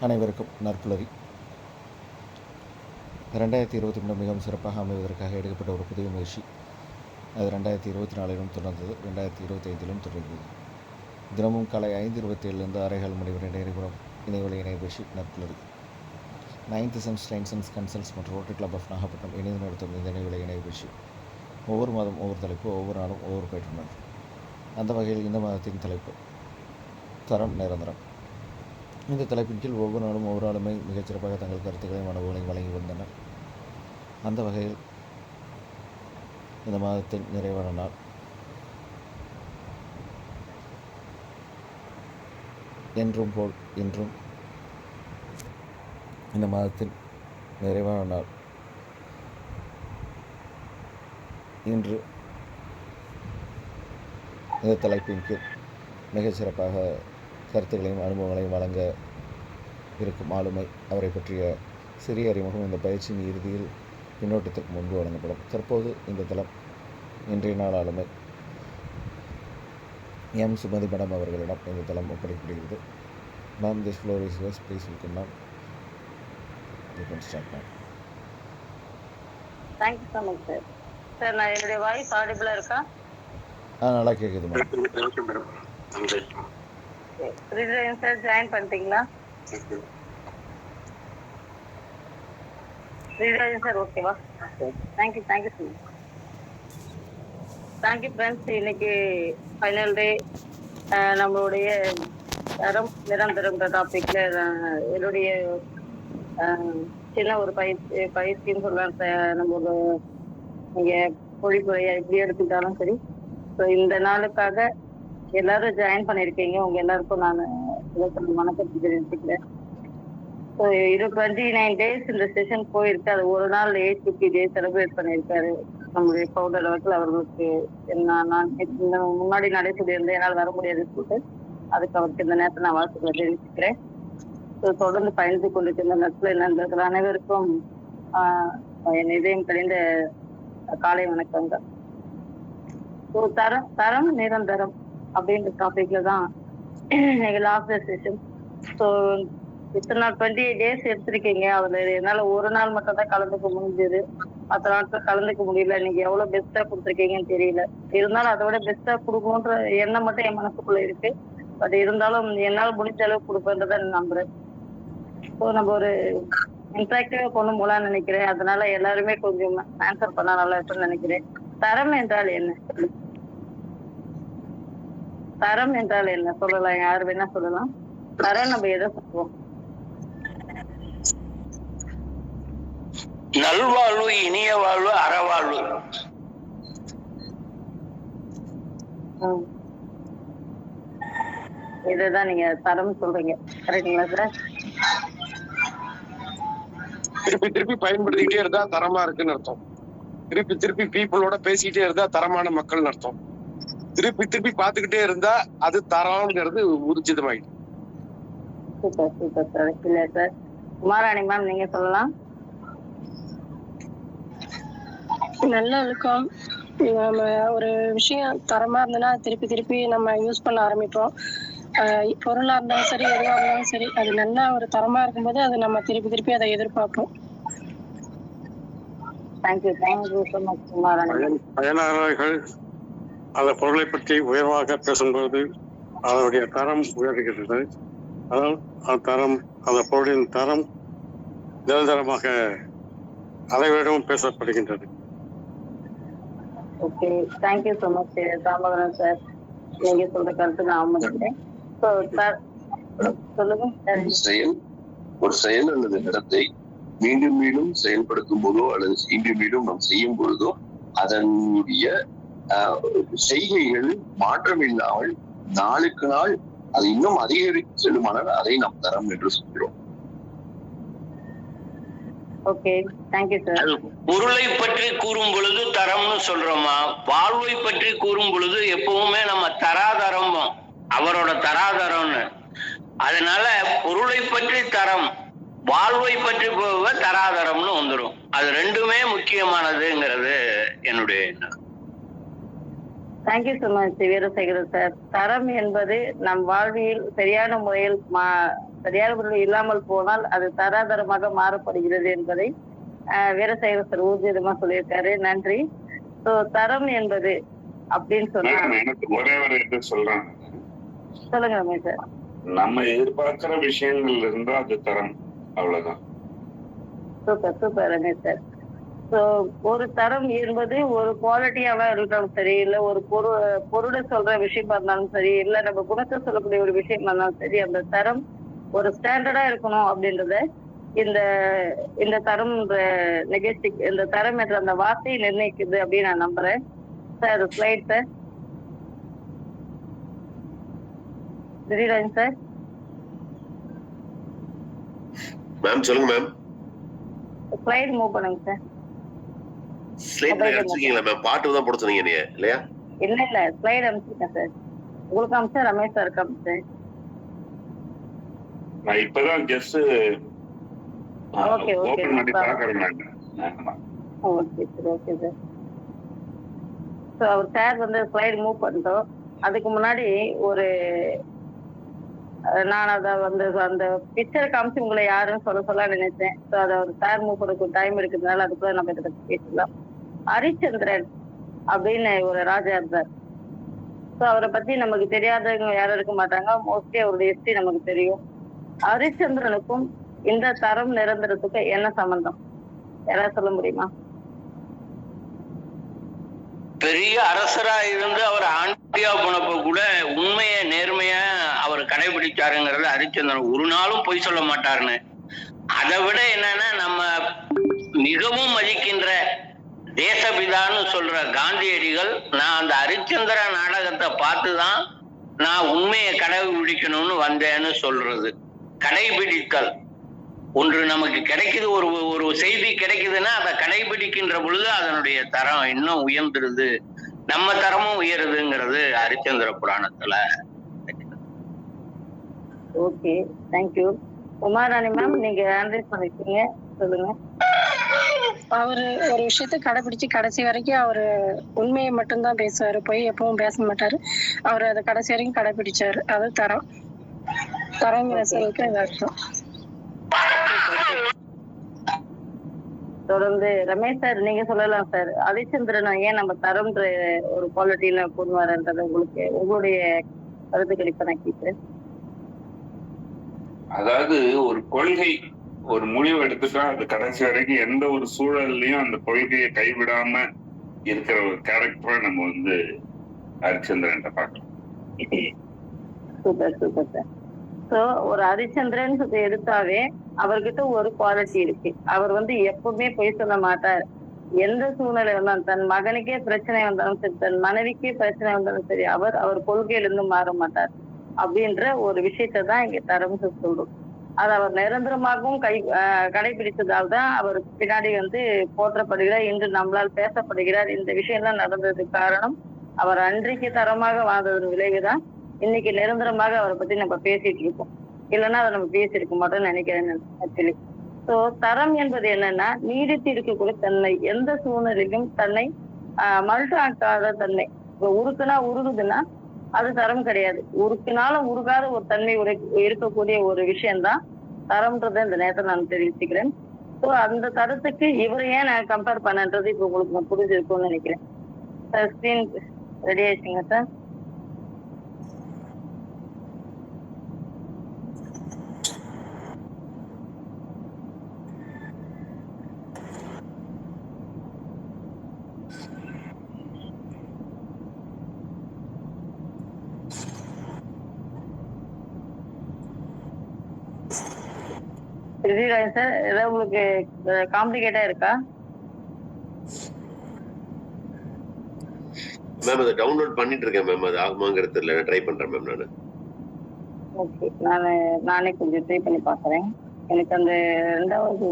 அனைவருக்கும் நற்புலரி. 2023 மிகவும் சிறப்பாக அமைவதற்காக எடுக்கப்பட்ட ஒரு புதிய முயற்சி. அது 2024 தொடர்ந்தது, 2025 தொடர்ந்தது. தினமும் காலை 5:27 6:15 மணி வரை நடைபெறும் இணையவழி இணையபேசி நற்புலரி. 9th சென்ஸ் டைன் சென்ஸ் கன்சல்ட்ஸ் மற்றும் ரோட்டரி கிளப் ஆஃப் நாகப்பட்டினம் இணைந்து நடத்தும் இந்த இணையவழி இணையபேசி ஒவ்வொரு மாதம் ஒவ்வொரு தலைப்பு, ஒவ்வொரு நாளும் ஒவ்வொரு பயிற்றுனர். அந்த வகையில் இந்த மாதத்தின் தலைப்பு தரம் நிரந்தரம். இந்த தலைப்பின் கீழ் ஒவ்வொரு நாளும் ஒவ்வொரு ஆளுமை மிகச்சிறப்பாக தங்கள் கருத்துக்களையும் அனுபவங்களையும் வழங்கி வந்தனர். அந்த வகையில் இந்த மாதத்தின் நிறைவான நாள் என்றும் போல் இன்றும் இந்த மாதத்தின் நிறைவான நாள் இன்று இந்த தலைப்பின் கீழ் மிகச்சிறப்பாக கருத்துக்களையும் அனுபவங்களையும் வழங்க இருக்கும் ஆளுமை, அவரை பற்றிய சிறிய அறிமுகம் இந்த பயிற்சியின் இறுதியில் பின்னோட்டத்திற்கு முன்பு வழங்கப்படும். தற்போது இந்த தளம் இன்றைய நாள் ஆளுமை எம். சுமதி மேடம் அவர்களிடம் இந்த தளம் ஒப்படைக்கப்படுகிறது. Ma'am, this floor is yours, please welcome ma'am. You can start ma'am. Thank you so much sir. Sir, நான் என்னுடைய வாய்ஸ் ஆடிபிளா இருக்கா? நல்லா கேட்குது மேம். சார், ஜாயின் பண்ணிட்டீங்களா? சார், ஓகேவா? Thank you so much. Thank you friends. இன்னைக்கு ஃபைனல் டே. நம்மளுடைய தரம் நிரந்தரம்ன்ற டாபிக்ல என்னுடைய சின்ன ஒரு பயிற்சின்னு சொல்லலாம். நம்ம நீங்க பொழிப்புரையா எப்படி எடுத்துக்கிட்டாலும் சரி. ஸோ இந்த நாளுக்காக எல்லாரும் ஜாயின் பண்ணியிருக்கீங்க. உங்க எல்லாருக்கும் நான் வணக்கத்தை தெரிவிச்சுக்கிறேன். ஸோ 29 days இந்த செஷன் போயிருக்கு. அது ஒரு நாள் 850 days செலிப்ரேட் பண்ணியிருக்காரு நம்முடைய பவுடர் வழக்கில். அவர்களுக்கு நான் முன்னாடி நடை சொல்லியிருந்தேன், என்னால் வர முடியாதுன்னு சொல்லிட்டு அதுக்கு அவருக்கு இந்த நேரத்தில் நான் வாழ்த்துக்களை தெரிவிச்சுக்கிறேன். ஸோ தொடர்ந்து பயணித்து கொண்டிருக்கின்ற நட்பில் நண்பர்கள் அனைவருக்கும் என் இதயம் கழிந்த காலை வணக்கங்கள். ஸோ தரம் நிரந்தரம் அப்படின்ற டாபிக்ல தான் இன்னைக்கு லாஸ்ட் செஷன். ஸோ இத்தனை நாள் 28 days எடுத்திருக்கீங்க. அதுல என்னால ஒரு நாள் மட்டும் தான் கலந்துக்க முடிஞ்சது. மற்ற நாட்கள் கலந்துக்க முடியல. நீங்க எவ்வளவு பெஸ்டா கொடுத்துருக்கீங்கன்னு தெரியல. இருந்தாலும் அதோட பெஸ்டா கொடுக்கணுன்ற எண்ணம் மட்டும் என் மனசுக்குள்ள இருக்கு. பட் இருந்தாலும் என்னால் முடிஞ்ச அளவுக்கு கொடுப்பேன்றதை நம்புறேன். ஸோ நம்ம ஒரு இன்ட்ராக்டிவா கொண்டு போலான்னு நினைக்கிறேன். அதனால எல்லாருமே கொஞ்சம் ஆன்சர் பண்ணா நல்லா இருக்கும்னு நினைக்கிறேன். தரம் என்றால் என்ன? தரம் என்றால் என்ன சொல்லலாம்? யாரு வேணா சொல்லலாம். தரம் நம்ம எதை சொல்லுவோம்? நல்வாழ்வு, இனிய வாழ்வு, அறவாழ்வு. இதுதான் நீங்க தரம் சொல்றீங்க, கரெக்டுங்களா சார்? திருப்பி திருப்பி பயன்படுத்திக்கிட்டே இருந்தா தரமா இருக்குன்னு அர்த்தம். திருப்பி திருப்பி பீப்புளோட பேசிக்கிட்டே இருந்தா தரமான மக்கள் அர்த்தம். திருப்பி திருப்பி பாத்துக்கிட்டே இருந்தா அது தரம்ங்கிறது ஊர்ஜிதமாயிடும். Super super sir. இல்ல சார், குமாராணி மேம் நீங்க சொல்லலாம். நல்ல ஒழுக்கம். நம்ம ஒரு விஷயம் தரமா இருந்ததுன்னா திருப்பி திருப்பி நம்ம யூஸ் பண்ண ஆரம்பிப்போம். பொருளா இருந்தாலும் சரி, எதுவா இருந்தாலும் சரி, அது நல்லா ஒரு தரமா இருக்கும்போது அது நம்ம திருப்பி திருப்பி அதை எதிர்பார்ப்போம். Thank you so much Kumarani. பயனாளர்கள் அந்த பொருளை பற்றி உயர்வாக பேசும்போது அதனுடைய தரம் உயர்கிறது. அதாவது அந்த பொருளின் தரம் நிரந்தரமாக அனைவரிடமும் பேசப்படுகின்றது. Okay, thank you so much Damodaran sir. நீங்க சொல்ற கருத்து நான் ஆமதிக்கிறேன். சொல்லுங்க. ஒரு செயல் அல்லது இடத்தை மீண்டும் மீண்டும் செயல்படுத்தும் போதோ அல்லது மீண்டும் மீண்டும் நாம் செய்யும் பொழுதோ அதனுடைய செய்கைகள் மாற்றம் இல்லாமல் நாளுக்கு நாள் அது இன்னும் அதிகரித்து செல்லுமானால் அதை நாம் தரம் என்று சொல்கிறோம். Okay, thank you sir. பொருளை பற்றி கூறும் பொழுது தரம்னு சொல்றோமா, வாழ்வை பற்றி கூறும் பொழுது எப்பவுமே நம்ம தராதரம், அவரோட தராதரம்னு. அதனால பொருளை பற்றி தரம், வாழ்வை பற்றி தராதரம்னு வந்துடும். அது ரெண்டுமே முக்கியமானதுங்கிறது என்னுடைய எண்ணம். Thank you so much Veerasekaran sir. தரம் என்பது நம் வாழ்வியல் சரியான முறையில் சரியான முறையில் இல்லாமல் போனால் அது தராதரமாக மாறப்படுகிறது என்பதை வீரசைவசர் ஊர்ஜிதமா சொல்லியிருக்காரு. நன்றி. ஸோ தரம் என்பது அப்படின்னு சொன்னா எனக்கு ஒரே ஒரு இது சொல்றேன். சொல்லுங்க ரமேஷ் சார். நம்ம எதிர்பார்க்கிற விஷயங்கள்ல இருந்தா அது தரம், அவ்வளவுதான். Super super Ramesh sir. So ஒரு தரம் என்பது ஒரு குவாலிட்டியாவா இருந்தாலும் சரி, இல்ல ஒரு பொருளை சொல்ற விஷயமா இருந்தாலும் சரி, இல்ல நம்ம குணத்தை சொல்லக்கூடிய ஒரு விஷயமா இருந்தாலும் சரி, அந்த தரம் ஒரு ஸ்டாண்டர்டா இருக்கணும் அப்படின்றத இந்த இந்த தரம் நிகழ்ச்சி, இந்த தரம் என்ற அந்த வார்த்தையை நிர்ணயிக்குது அப்படின்னு நான் நம்புறேன். Sir slide sir. Thidirajan sir. Ma'am சொல்லுங்க மேம். ஸ்லைட் மூவ் பண்ணுங்க சார். ஸ்லைட் அனுப்பிச்சிருக்கீங்களா மேம்? பாட்டு தான் போட சொன்னீங்க நீங்க இல்லையா? இல்ல ஸ்லைட் அனுப்பிச்சிருக்கேன் சார். உங்களுக்கு அமிச்சா ரமேஷ் சார் அமிச்சேன். நான் இப்பதான் ஜஸ்ட் ஓகே ஓகே ஓபன் பண்ணி பார்க்கறேன். Okay sir okay sir. So அவர் சார் வந்து ஸ்லைடு மூவ் பண்ணிட்டோம். அதுக்கு முன்னாடி ஒரு நான் அதை வந்து அந்த பிக்சரை காமிச்சு உங்களை யாருன்னு சொல்ல நினைச்சேன். ஸோ அதை ஒரு சார் மூவ் பண்ண டைம் இருக்கிறதுனால அதுக்குள்ள நம்ம இதை பற்றி பேசலாம். ஹரிச்சந்திரன் அப்படின்னு ஒரு ராஜா இருந்தார். ஸோ அவரை பத்தி நமக்கு தெரியாதவங்க யாரும் இருக்க மாட்டாங்க. மோஸ்ட்லி அவருடைய ஹிஸ்டரி நமக்கு தெரியும். ஹரிச்சந்திரனுக்கும் இந்த தரம் நிரந்தரத்துக்கு என்ன சம்பந்தம் யாராவது சொல்ல முடியுமா? பெரிய அரசரா இருந்து அவர் ஆண்டியா போனப்ப கூட உண்மைய நேர்மையா அவர் கடைபிடிச்சாருங்கிறது ஹரிச்சந்திரன் ஒரு நாளும் பொய் சொல்ல மாட்டாருன்னு. அதை விட என்னன்னா, நம்ம மிகவும் மதிக்கின்ற தேசபிதான்னு சொல்ற காந்தியடிகள், நான் அந்த ஹரிச்சந்திர நாடகத்தை பார்த்துதான் நான் உண்மையை கடைபிடிக்கணும்னு வந்தேன்னு சொல்றது. கடைபிடித்தல் ஒன்று நமக்கு கிடைக்குது, ஒரு ஒரு செய்தி கிடைக்குதுன்னா அதை கடைபிடிக்கின்ற பொழுது அதனுடைய தரம் இன்னும் உயர்ந்துருது, நம்ம தரமும் உயருதுங்கிறது ஹரிச்சந்திர புராணத்துல. Okay, thank you. உமாராணி மேம், நீங்க அனலைஸ் பண்ணிருக்கீங்க, சொல்லுங்க. அவரு ஒரு விஷயத்த கடைபிடிச்சு கடைசி வரைக்கும் அவரு உண்மையை மட்டும்தான் பேசுவாரு, போய் எப்பவும் பேச மாட்டாரு. அவரு அதை கடைசி வரைக்கும் கடைபிடிச்சாரு. அது தரம். தரங்கிற சொல்லுக்கு அது அர்த்தம். தொடர்ந்து ரமேஷ் சார் நீங்க சொல்லலாம் சார். ஹரிச்சந்திரன் ஏன் நம்ம தரம்ன்ற ஒரு குவாலிட்டியில கொண்டு வரன்றது உங்களுக்கு உங்களுடைய கருத்துக்கள் இப்ப நான் கேட்கிறேன். அதாவது ஒரு கொள்கை, ஒரு முடிவு எடுத்துட்டா அது கடைசி வரைக்கும் எந்த ஒரு சூழல்லையும் அந்த கொள்கையை கைவிடாம இருக்கிற ஒரு கேரக்டரை நம்ம வந்து ஹரிச்சந்திரன் பார்க்கலாம். Super super sir. சோ ஒரு ஹரிச்சந்திரன் எடுத்தாவே அவர்கிட்ட ஒரு குவாலிட்டி இருக்கு. அவர் வந்து எப்பவுமே பொய் சொல்ல மாட்டார். எந்த சூழ்நிலை வந்தாலும், தன் மகனுக்கே பிரச்சனை வந்தாலும் சரி, தன் மனைவிக்கே பிரச்சனை வந்தாலும் சரி, அவர் கொள்கையிலிருந்து மாற மாட்டார் அப்படின்ற ஒரு விஷயத்தை தான் இங்க தரம் சொல்றோம். அது அவர் நிரந்தரமாகவும் கடைபிடித்ததால் தான் அவர் பின்னாடி வந்து போற்றப்படுகிறார், இன்று நம்மளால் பேசப்படுகிறார். இந்த விஷயம் எல்லாம் நடந்ததுக்கு காரணம் அவர் அன்றைக்கு தரமாக வாழ்ந்ததன் விளைவுதான் இன்னைக்கு நிரந்தரமாக அவரை பத்தி நம்ம பேசிட்டு இருக்கோம். இல்லைன்னா அதை நம்ம பேசியிருக்க மாட்டோம்னு நினைக்கிறேன் ஆக்சுவலி. ஸோ தரம் என்பது என்னன்னா, நீடித்து இருக்கக்கூடிய தன்மை, எந்த சூழ்நிலையும் தன்னை மல்டாக்காத தன்மை. இப்போ உருக்குனா உருகுதுன்னா அது தரம் கிடையாது. உருக்குனாலும் உருகாத ஒரு தன்மை இருக்கக்கூடிய ஒரு விஷயம்தான் தரம்ன்றதை இந்த நேரத்தில் நான் தெரிவிச்சுக்கிறேன். ஸோ அந்த தரத்துக்கு இவரை ஏன் நான் கம்பேர் பண்ணன்றது இப்போ உங்களுக்கு நான் புரிஞ்சிருக்கும்னு நினைக்கிறேன். சார் ஸ்கிரீன் ரெடி ஆயிடுச்சுங்க சார்? சார் ஏதாவது உங்களுக்கு காம்ப்ளிகேட்டா இருக்கா? மேம் அதை டவுன்லோட் பண்ணிட்டு இருக்கேன் மேம். அது ஆகுமாங்கிறது தெரியல, ட்ரை பண்றேன் மேம் நான். ஓகே, நானே கொஞ்சம் ட்ரை பண்ணி பார்க்குறேன். எனக்கு அந்த ரெண்டாவது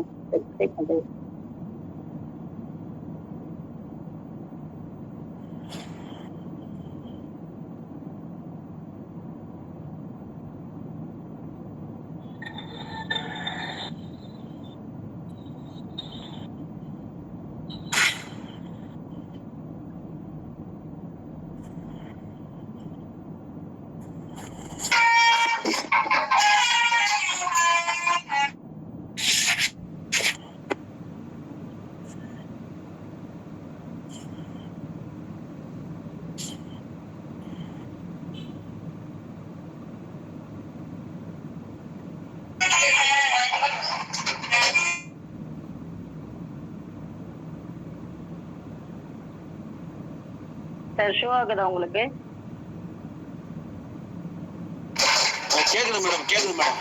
சார் ஷோ ஆகுதா உங்களுக்கு? கேக்குது மேடம், கேக்குது madam.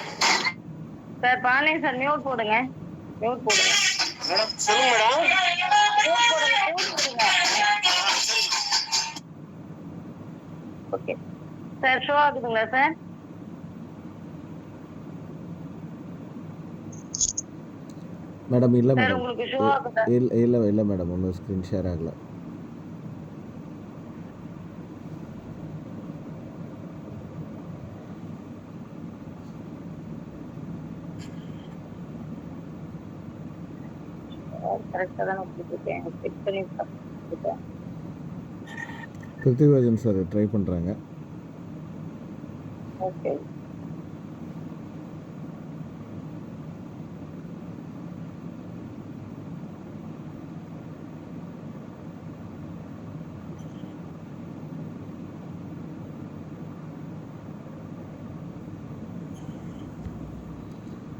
Sir Pandian sir mute போடுங்க, மியூட் போடுங்க மேடம் சொல்லுங்க மேடம். மியூட் போடுங்க, மியூட் போடுங்க. ஓகே சார் ஷோ ஆகுதுங்களா சார்? மேடம் இல்லை சார் மேடம், உங்களுக்கு ஷோ ஆகுதா? இல்லை மேடம், ஒன்றும் ஸ்க்ரீன் ஷேர் ஆகலை. கரெக்டாக தானே கொடுத்துருக்கேன், செக் பண்ணி கொடுத்துருக்கேன். பிருத்திவிராஜன் சார் ட்ரை பண்ணுறாங்க. ஓகே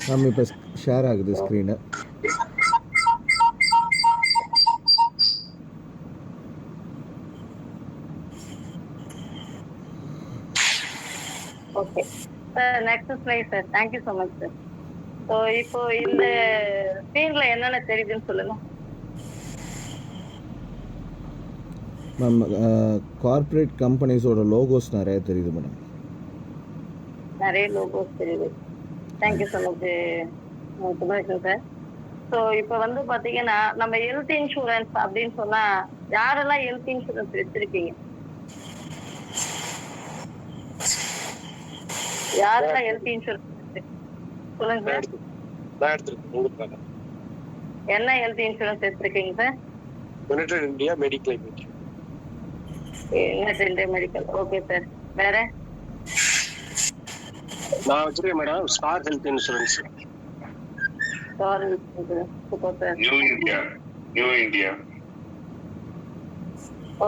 மேம் இப்போ ஷேர் ஆகுது screen. Okay sir next slide sir. Thank you so much sir. So இப்போ இந்த ஸ்க்ரீனில் என்னென்ன தெரியுதுன்னு சொல்லுங்க மேம். கார்ப்பரேட் கம்பெனிஸோட லோகோஸ் நிறைய தெரியுது மேடம். நிறைய லோகோஸ் தெரியுது. Thank you so much Subashan sir. So இப்போ வந்து பார்த்தீங்கன்னா நம்ம ஹெல்த் இன்சூரன்ஸ் அப்படின்னு சொன்னால் யாரெல்லாம் ஹெல்த் இன்சூரன்ஸ் வச்சிருக்கீங்க? யாரெல்லாம் ஹெல்த் இன்சூரன்ஸ் சொல்லுங்க சார். நான் எடுத்துருக்கேன். என்ன ஹெல்த் இன்சூரன்ஸ் எடுத்திருக்கீங்க sir? United India mediclaim. United India medical. Okay sir. வேற? நான் வச்சிருக்கேன் madam star health insurance. Star health insurance. Super sir. New India.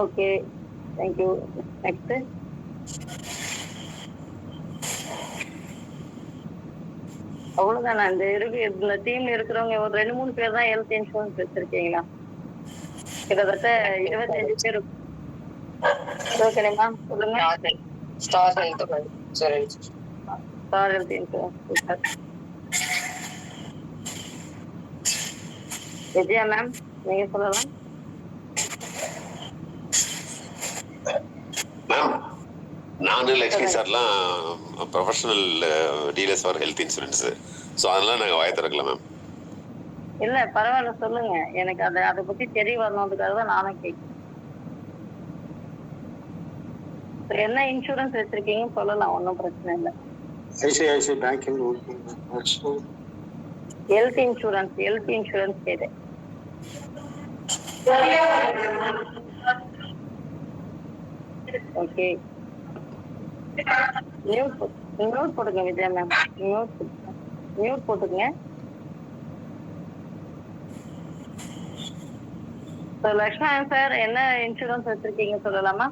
Okay thank you. Next அவ்வளவுதானா? இந்த டீம்ல இருக்கிறவங்க ஒரு 2-3 பேர் தான் ஹெல்த் இன்சூரன்ஸ் வச்சிருக்கீங்களா? கிட்டத்தட்ட 25 பேர். ஓகேமா சொல்லுங்க. Star health insurance. Star health insurance. Vijaya ma'am நீங்க சொல்லலாம். மேம் நானும் லக்ஷ்மி சார்லாம் professional dealers for health insurance. So அதெல்லாம் நாங்கள் வாய திறக்கல மேம். இல்ல பரவாயில்ல சொல்லுங்க. எனக்கு அதை பத்தி தெரிய வரணுன்றதுக்காக தான் நானும் கேட்கிறேன். என்ன இன்சூரன்ஸ் வச்சிருக்கீங்கன்னு சொல்லலாம், ஒன்றும் பிரச்சனை இல்லை. ஐசிஐசிஐ பேங்க் ஹெல்த் இன்சூரன்ஸ் கேட்டேன். ஓகே மியூட் போட்டுங்க விஜயா மேம். மியூட் போட்டுங்க. லக்ஷ்மணன் சார் என்ன இன்சூரன்ஸ் வச்சிருக்கீங்க சொல்லலாமா?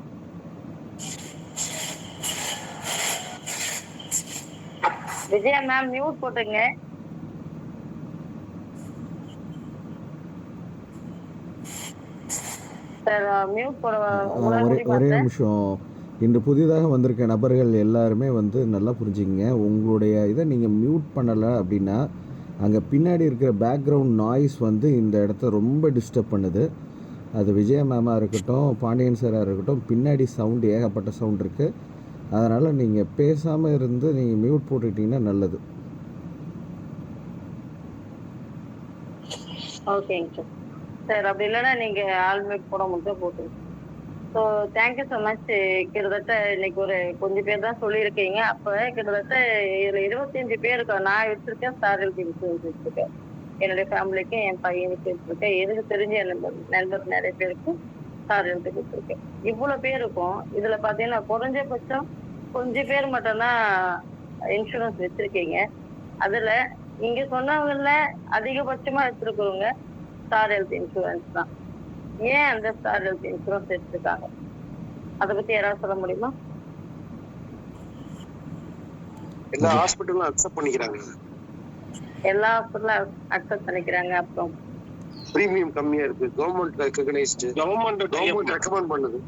விஜயா மேம் மியூட் போட்டுங்க. சார் மியூட் போட ஒரே நிமிஷம். இன்று புதிதாக வந்திருக்க நபர்கள் எல்லாருமே வந்து நல்லா புரிஞ்சுக்கங்க. உங்களுடைய இதை நீங்கள் மியூட் பண்ணலை அப்படின்னா அங்கே பின்னாடி இருக்கிற பேக்ரவுண்ட் நாய்ஸ் வந்து இந்த இடத்த ரொம்ப டிஸ்டர்ப் பண்ணுது. அது விஜயா மேமாக இருக்கட்டும், பாண்டியன் சாராக இருக்கட்டும், பின்னாடி சவுண்டு ஏகப்பட்ட சவுண்ட் இருக்குது. அதனால் நீங்கள் பேசாமல் இருந்து நீங்கள் மியூட் போட்டுக்கிட்டிங்கன்னா நல்லது. ஓகேங்க சார். சார் அப்படி இல்லைன்னா நீங்கள் ஆல் மியூட் போட முடிஞ்சா போட்டுங்க. So thank you so much. கிட்டத்தட்ட இன்னைக்கு ஒரு கொஞ்சம் பேர் தான் சொல்லியிருக்கீங்க. அப்போ கிட்டத்தட்ட இதில் 25 பேர் இருக்கா. நான் வச்சுருக்கேன் ஸ்டார் ஹெல்த் இன்சூரன்ஸ் வச்சுருக்கேன். என்னுடைய ஃபேமிலிக்கு என் பையனுக்கு வச்சுருக்கேன். எதுக்கு தெரிஞ்ச என் நண்பர் நிறைய பேருக்கு ஸ்டார் ஹெல்த்துக்கு வச்சுருக்கேன். இவ்வளோ பேர் இருக்கும். இதில் பார்த்தீங்கன்னா குறைஞ்சபட்சம் கொஞ்சம் பேர் மட்டும்தான் இன்சூரன்ஸ் வச்சுருக்கீங்க. அதில் நீங்கள் சொன்னவங்கள அதிகபட்சமாக வச்சுருக்கவங்க ஸ்டார் ஹெல்த் இன்சூரன்ஸ் தான். ஏன் அந்த ஸ்டார் ஹெல்த் இன்சூரன்ஸ் எடுத்துருக்காங்க அதை பத்தி யாராவது சொல்ல முடியுமா? எல்லா ஹாஸ்பிட்டலும் அக்செப்ட் பண்ணிக்கிறாங்க. எல்லா ஹாஸ்பிட்டலும் அக்செப்ட் பண்ணிக்கிறாங்க. அப்புறம் பிரீமியம் கம்மியா இருக்கு. Government recognised. கவர்மெண்ட் ரெக்கமெண்ட் பண்ணுது.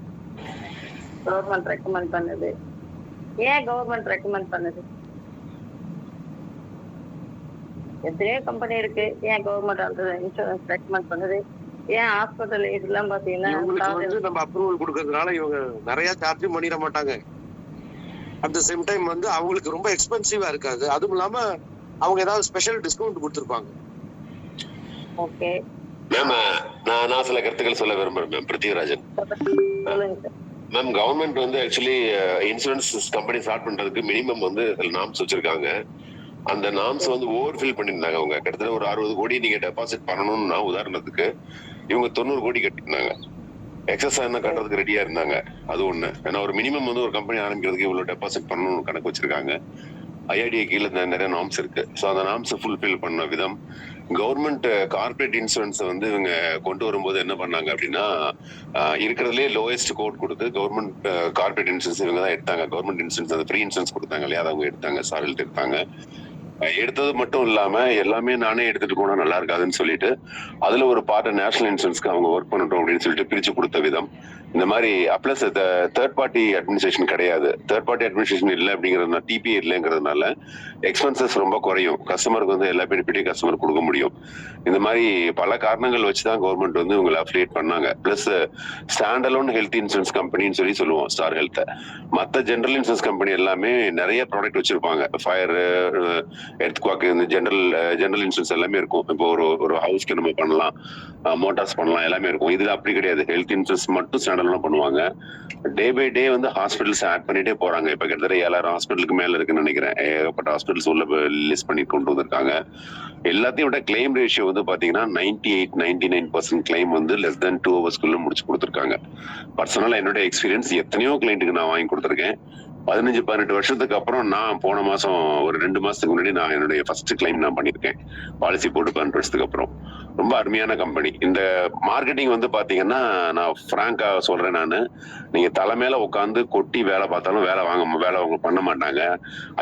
கவர்மெண்ட் ரெக்கமெண்ட் பண்ணுது? ஏன் கவர்மெண்ட் ரெக்கமெண்ட் பண்ணுது? எத்தனையோ கம்பெனி இருக்கு, ஏன் கவர்மெண்ட் அந்த இன்சூரன்ஸ் ரெக்கமெண்ட் பண்ணுது? ஏன் ஹாஸ்பிட்டல் இதெல்லாம் பாத்தீங்கன்னா இவங்களுக்கு நம்ம அப்ரூவல் கொடுக்கறதுனால இவங்க நிறைய சார்ஜ் பண்ணிட மாட்டாங்க. அட் த சேம் டைம் அவங்களுக்கு ரொம்ப எக்ஸ்பென்சிவா இருக்காது. அதுவும் இல்லாம அவங்க ஏதாவது ஸ்பெஷல் டிஸ்கவுண்ட் கொடுத்துருப்பாங்க. ஓகே மேம், நான் சில கருத்துக்கள் சொல்ல விரும்புறேன் மேம். பிருத்திவிராஜன் சொல்லுங்க sir. Ma'am, government actually insurance company start பண்றதுக்கு மினிமம் நாம்ஸ் வச்சிருக்காங்க. அந்த நாம்ஸ் ஓவர் ஃபில் பண்ணிருந்தாங்க. அவங்க கிட்டத்தட்ட ஒரு 60 கோடி நீங்க டெபாசிட் பண்ணணும்னா, உதாரணத்துக்கு இவங்க 90 கோடி கட்டிருந்தாங்க. எக்ஸஸ் என்ன கட்டுறதுக்கு ரெடியா இருந்தாங்க. அது ஒண்ணு. ஏன்னா ஒரு மினிமம் ஒரு கம்பெனி ஆரம்பிக்கிறதுக்கு இவ்வளவு டெபாசிட் பண்ணணும்னு கணக்கு வச்சிருக்காங்க. ஐஆர்டிஏ கீழே நிறைய நாம்ஸ் இருக்கு. ஸோ அந்த நாம்ஸ் ஃபுல்ஃபில் பண்ண விதம், கவர்மெண்ட் கார்பரேட் இன்சூரன்ஸ் இவங்க கொண்டு வரும்போது என்ன பண்ணாங்க அப்படின்னா, இருக்கிறதுலே லோயஸ்ட் கோட் கொடுத்து கவர்மெண்ட் கார்பரேட் இன்சூரன்ஸ் இவங்க தான் எடுத்தாங்க. கவர்மெண்ட் இன்சூரன்ஸ் அந்த ஃப்ரீ இன்சூரன்ஸ் கொடுத்தாங்க இல்லையா, அதை அவங்க எடுத்தாங்க. சாரல்ட் எடுத்தாங்க. எடுத்தது மட்டும் இல்லாம எல்லாமே நானே எடுத்துட்டு போனா நல்லா இருக்காதுன்னு சொல்லிட்டு அதுல ஒரு பார்ட் நேஷனல் இன்சூரன்ஸ்க்கு அவங்க ஒர்க் பண்ணட்டும் அப்படின்னு சொல்லிட்டு பிரிச்சு கொடுத்த விதம் இந்த மாதிரி. பிளஸ் தேர்ட் பார்ட்டி அட்மினிஸ்ட்ரேஷன் கிடையாது. தேர்ட் பார்ட்டி அட்மினிஸ்ட்ரேஷன் இல்லை அப்படிங்கிறதுனால, டிபிஏ இல்லைங்கிறதுனால எக்ஸ்பென்சஸ் ரொம்ப குறையும். கஸ்டமருக்கு எல்லா பெனிஃபிட்டையும் கஸ்டமர் கொடுக்க முடியும். இந்த மாதிரி பல காரணங்கள் வச்சுதான் கவர்மெண்ட் இவங்களை அஃபிலியேட் பண்ணாங்க. Plus stand alone health insurance கம்பெனின்னு சொல்லுவோம் ஸ்டார் ஹெல்த். மற்ற ஜெனரல் இன்சூரன்ஸ் கம்பெனி எல்லாமே நிறைய ப்ராடக்ட் வச்சிருப்பாங்க. ஃபயர், எர்த்குவாக், இந்த ஜெனரல் இன்சூரன்ஸ் எல்லாமே இருக்கும். இப்போ ஒரு ஹவுஸ்க்கு நம்ம பண்ணலாம், மோட்டார்ஸ் பண்ணலாம், எல்லாமே இருக்கும். இதுல அப்படி கிடையாது. ஹெல்த் இன்சூரன்ஸ் மட்டும் ஸ்டாண்டர்ட்லாம் பண்ணுவாங்க. Day by day hospitals add பண்ணிட்டே போறாங்க. இப்ப கிட்டத்தட்ட 7000 ஹாஸ்பிட்டலுக்கு மேல இருக்குன்னு நினைக்கிறேன். ஏகப்பட்ட ஹாஸ்பிட்டல்ஸ் உள்ள லிஸ்ட் பண்ணி கொண்டு வந்திருக்காங்க. எல்லாத்தையும் விட கிளைம் ரேஷியோ பாத்தீங்கன்னா 98-99% கிளைம் லெஸ் தென் 2 ஹவர்ஸ்க்குள்ள முடிச்சு கொடுத்துருக்காங்க. பர்சனலா என்னோட எக்ஸ்பீரியன்ஸ் எத்தனையோ கிளைண்ட்டுக்கு நான் வாங்கி கொடுத்துருக்கேன். 15-18 வருஷத்துக்கு அப்புறம் நான் போன மாசம் ஒரு 2 மாசத்துக்கு முன்னாடி நான் என்னுடைய ஃபர்ஸ்ட் கிளைம் நான் பண்ணிருக்கேன். பாலிசி போட்டு 12 வருஷத்துக்கு அப்புறம். ரொம்ப அருமையான கம்பெனி. இந்த மார்க்கெட்டிங் பாத்தீங்கன்னா, நான் பிராங்கா சொல்றேன், நீங்க தலைமையில உட்காந்து கொட்டி வேலை பார்த்தாலும் வேலை அவங்க பண்ண மாட்டாங்க.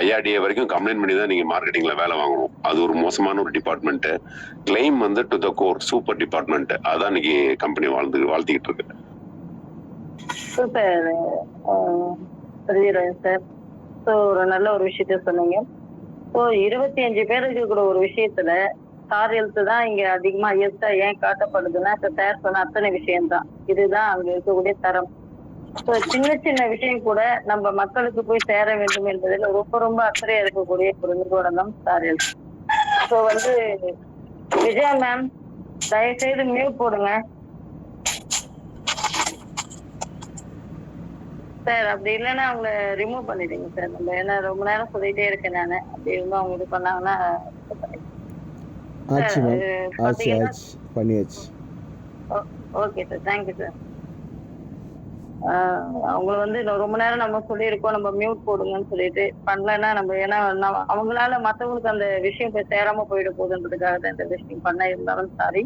ஐஆர்டிஏ வரைக்கும் கம்ப்ளைண்ட் பண்ணி தான் நீங்க மார்க்கெட்டிங்ல வேலை வாங்கணும். அது ஒரு மோசமான ஒரு department. Claim to the core super department. அதான் இன்னைக்கு கம்பெனி வாழ்த்திக்கிட்டு இருக்கு. Super sir. ஸோ ஒரு நல்ல ஒரு விஷயத்த சொன்னீங்க. ஸோ 25 பேர் இருக்கக்கூடிய ஒரு விஷயத்துல ஸ்டார் ஹெல்த் தான் இங்க அதிகமா ஹெல்த்தா ஏன் காட்டப்படுதுன்னா, இப்ப சார் சொன்ன அத்தனை விஷயம்தான். இதுதான் அங்க இருக்கக்கூடிய தரம். ஸோ சின்ன சின்ன விஷயம் கூட நம்ம மக்களுக்கு போய் சேர வேண்டும் என்பதில் ரொம்ப ரொம்ப அக்கறையா இருக்கக்கூடிய ஒரு நிறுவனம் star health. So Vijaya ma'am, தயவுசெய்து மியூட் போடுங்க சார். அப்படி இல்லைன்னா அவங்கள ரிமூவ் பண்ணிடுங்க சார். நம்ம ஏன்னா ரொம்ப நேரம் சொல்லிட்டே இருக்கேன் நான். அப்படி இருந்தா அவங்க இது பண்ணாங்கன்னா ஓகே சார். Thank you sir. அவங்க ரொம்ப நேரம் நம்ம சொல்லியிருக்கோம், நம்ம மியூட் போடுங்கன்னு சொல்லிட்டு பண்ணலன்னா நம்ம, ஏன்னா அவங்களால மற்றவங்களுக்கு அந்த விஷயம் போய் சேராம போயிட போகுதுன்றதுக்காக தான் இந்த விஷயம் பண்ண. இருந்தாலும் சாரி.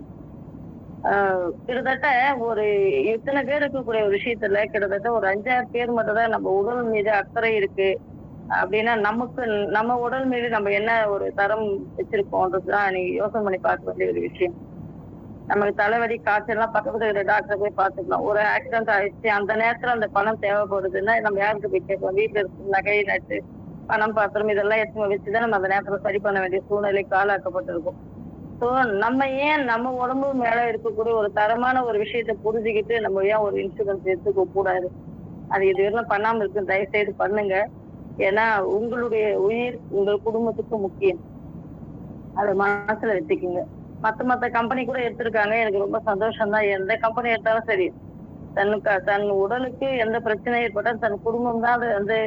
கிட்டத்தட்ட ஒரு இத்தனை பேர் இருக்கக்கூடிய ஒரு விஷயத்துல கிட்டத்தட்ட ஒரு 5-6 பேர் மட்டும் தான் நம்ம உடல் மீது அக்கறை இருக்கு அப்படின்னா, நம்ம உடல் மீது நம்ம என்ன ஒரு தரம் வச்சிருக்கோன்றதுதான் நீங்க யோசனை பண்ணி பார்க்க வேண்டிய ஒரு விஷயம். நமக்கு தலைவலி, காய்ச்சல்லாம் பக்கத்துல இருக்கிற டாக்டரை போய் பார்த்துக்கலாம். ஒரு ஆக்சிடென்ட் ஆயிடுச்சு, அந்த நேரத்துல அந்த பணம் தேவைப்படுதுன்னா நம்ம யாருக்கு போய் கேட்போம்? வீட்டுல இருக்கு நகை, நட்டு, பணம், பாத்திரம் இதெல்லாம் எடுத்து வச்சுதான் நம்ம அந்த நேரத்துல சரி பண்ண வேண்டிய சூழ்நிலைக்கு ஆளாக்கப்பட்டிருக்கும். ஸோ நம்ம ஏன் நம்ம உடம்பு மேல இருக்கக்கூடிய ஒரு தரமான ஒரு விஷயத்த புரிஞ்சுக்கிட்டு நம்ம ஏன் ஒரு இன்சூரன்ஸ் எடுத்துக்க கூடாது? அது இது வரைக்கும் பண்ணாம இருக்கு. தயவுசெய்து பண்ணுங்க. ஏன்னா உங்களுடைய உயிர் உங்கள் குடும்பத்துக்கு முக்கியம். அதை மனசுல வச்சுக்கோங்க. மத்த கம்பெனி கூட எடுத்திருக்காங்க, எனக்கு ரொம்ப சந்தோஷம் தான். எந்த கம்பெனி எடுத்தாலும் சரி, தன் உடலுக்கு எந்த பிரச்சனை ஏற்பட்டாலும் தன் குடும்பம் தான் அதை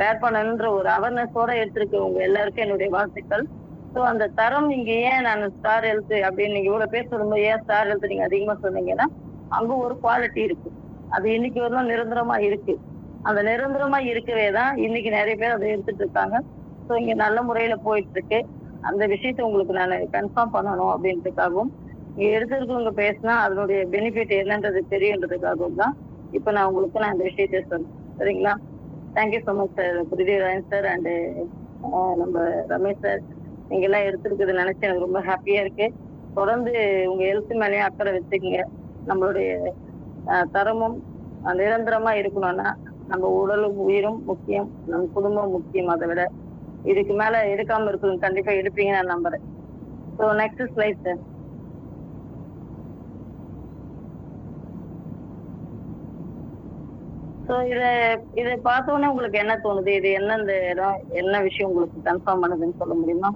பேர் பண்ணணுன்ற ஒரு அவேர்னஸோட எடுத்திருக்கு. உங்க எல்லாருக்கும் என்னுடைய வாழ்த்துக்கள். ஸோ அந்த தரம் இங்க ஏன் நான் ஸ்டார் ஹெல்த் அப்படின்னு நீங்க இவ்வளவு பேர் சொல்லும்போது ஏன் ஸ்டார் ஹெல்த் நீங்க அதிகமா சொன்னீங்கன்னா, அங்க ஒரு குவாலிட்டி இருக்கு. அது இன்னைக்கு வரலாம் நிரந்தரமா இருக்கு. அந்த நிரந்தரமா இருக்கவே தான் இன்னைக்கு நிறைய பேர் அதை எடுத்துட்டு இருக்காங்க. ஸோ இங்க நல்ல முறையில போயிட்டு இருக்கு. அந்த விஷயத்த உங்களுக்கு நான் கன்ஃபார்ம் பண்ணணும் அப்படின்றதுக்காகவும், இங்க எடுத்துருக்கவங்க பேசினா அதனுடைய பெனிஃபிட் என்னன்றது தெரியுன்றதுக்காகவும் தான் இப்ப நான் உங்களுக்கு அந்த விஷயத்த சொன்னேன். சரிங்களா? Thank you so much sir. Prithvirajan sir and நம்ம ரமேஷ் சார், நீங்க எல்லாம் எடுத்துருக்குது நினைச்சு எனக்கு ரொம்ப ஹாப்பியா இருக்கு. தொடர்ந்து உங்க ஹெல்த் மேலேயே அக்கறை வச்சுக்கோங்க. நம்மளுடைய தரமும் நிரந்தரமா இருக்கணும்னா நம்ம உடலும் உயிரும் முக்கியம், நம்ம குடும்பம் முக்கியம். அதை விட இதுக்கு மேல எடுக்காம இருக்கணும். கண்டிப்பா எடுப்பீங்க நான் நம்புறேன். So next slide sir. So இதை பார்த்தோன்னே உங்களுக்கு என்ன தோணுது? இது என்ன இந்த இடம் என்ன விஷயம் உங்களுக்கு கன்ஃபார்ம் பண்ணுதுன்னு சொல்ல முடியுமா?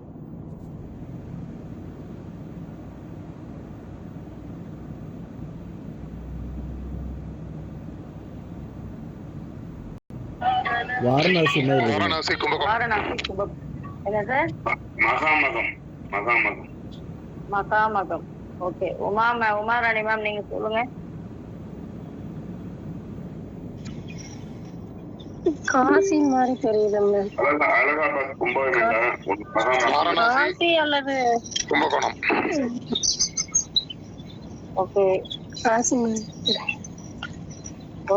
வாரணாசி மாதிரி இருக்கு. வாரணாசி கும்பகோணம். வாரணாசி கும்பம். என்ன சார்? மகாமகம். மகாமகம். மகாமகம். ஓகே. உமாராணி மேம் நீங்க சொல்லுங்க. காசி மாதிரி தெரியுது மேம். அலகாபாத் கும்பகோணம். மகாமகம். காசி அல்லது கும்பகோணம். ஓகே. காசி மாதிரி.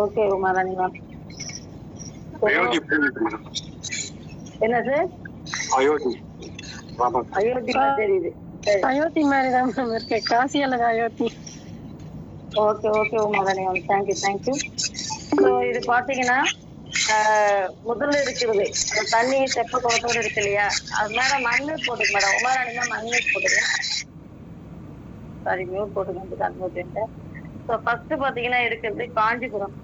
Okay Umarani ma'am. அயோத்தி. என்ன சார்? அயோத்தி. அயோத்தி தெரியுது. அயோத்தி மாதிரி தான் மேம் இருக்கு. காசி அல்லது Ayodhya. Okay okay Umarani ma'am, thank you. So இது பாத்தீங்கன்னா முதல்ல இருக்கிறது அந்த தண்ணி தெப்ப குளத்தோடு இருக்கு இல்லையா, அது மேடம் அன்மியூட் போட்டுக்கு மேடம். உமாராணி மேம் அன்மியூட் போட்டுங்க. சாரி மியூட் போட்டுக்க அன்மியூட். ஸோ ஃபர்ஸ்ட் பாத்தீங்கன்னா இருக்கிறது காஞ்சிபுரம்.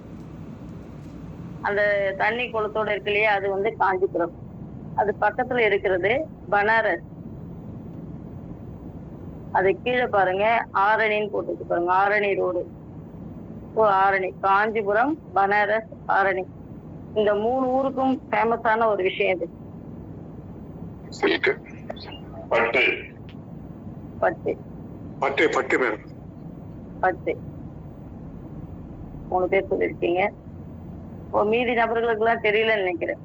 அந்த தண்ணி குளத்தோட இருக்கு இல்லையா, அது வந்து காஞ்சிபுரம். அது பக்கத்துல இருக்கிறது பனாரஸ். அது கீழே பாருங்க ஆரணின்னு போட்டுருக்கு பாருங்க, ஆரணி ரோடு. ஸோ ஆரணி, காஞ்சிபுரம், பனாரஸ், ஆரணி, இந்த 3 ஊருக்கும் ஃபேமஸான ஒரு விஷயம் இது. பட்டு. பட்டு. பட்டு பட்டு மேம். பட்டு 3 பேர் சொல்லியிருக்கீங்க. மீதி நபர்களுக்கு எல்லாம் தெரியலன்னு நினைக்கிறேன்.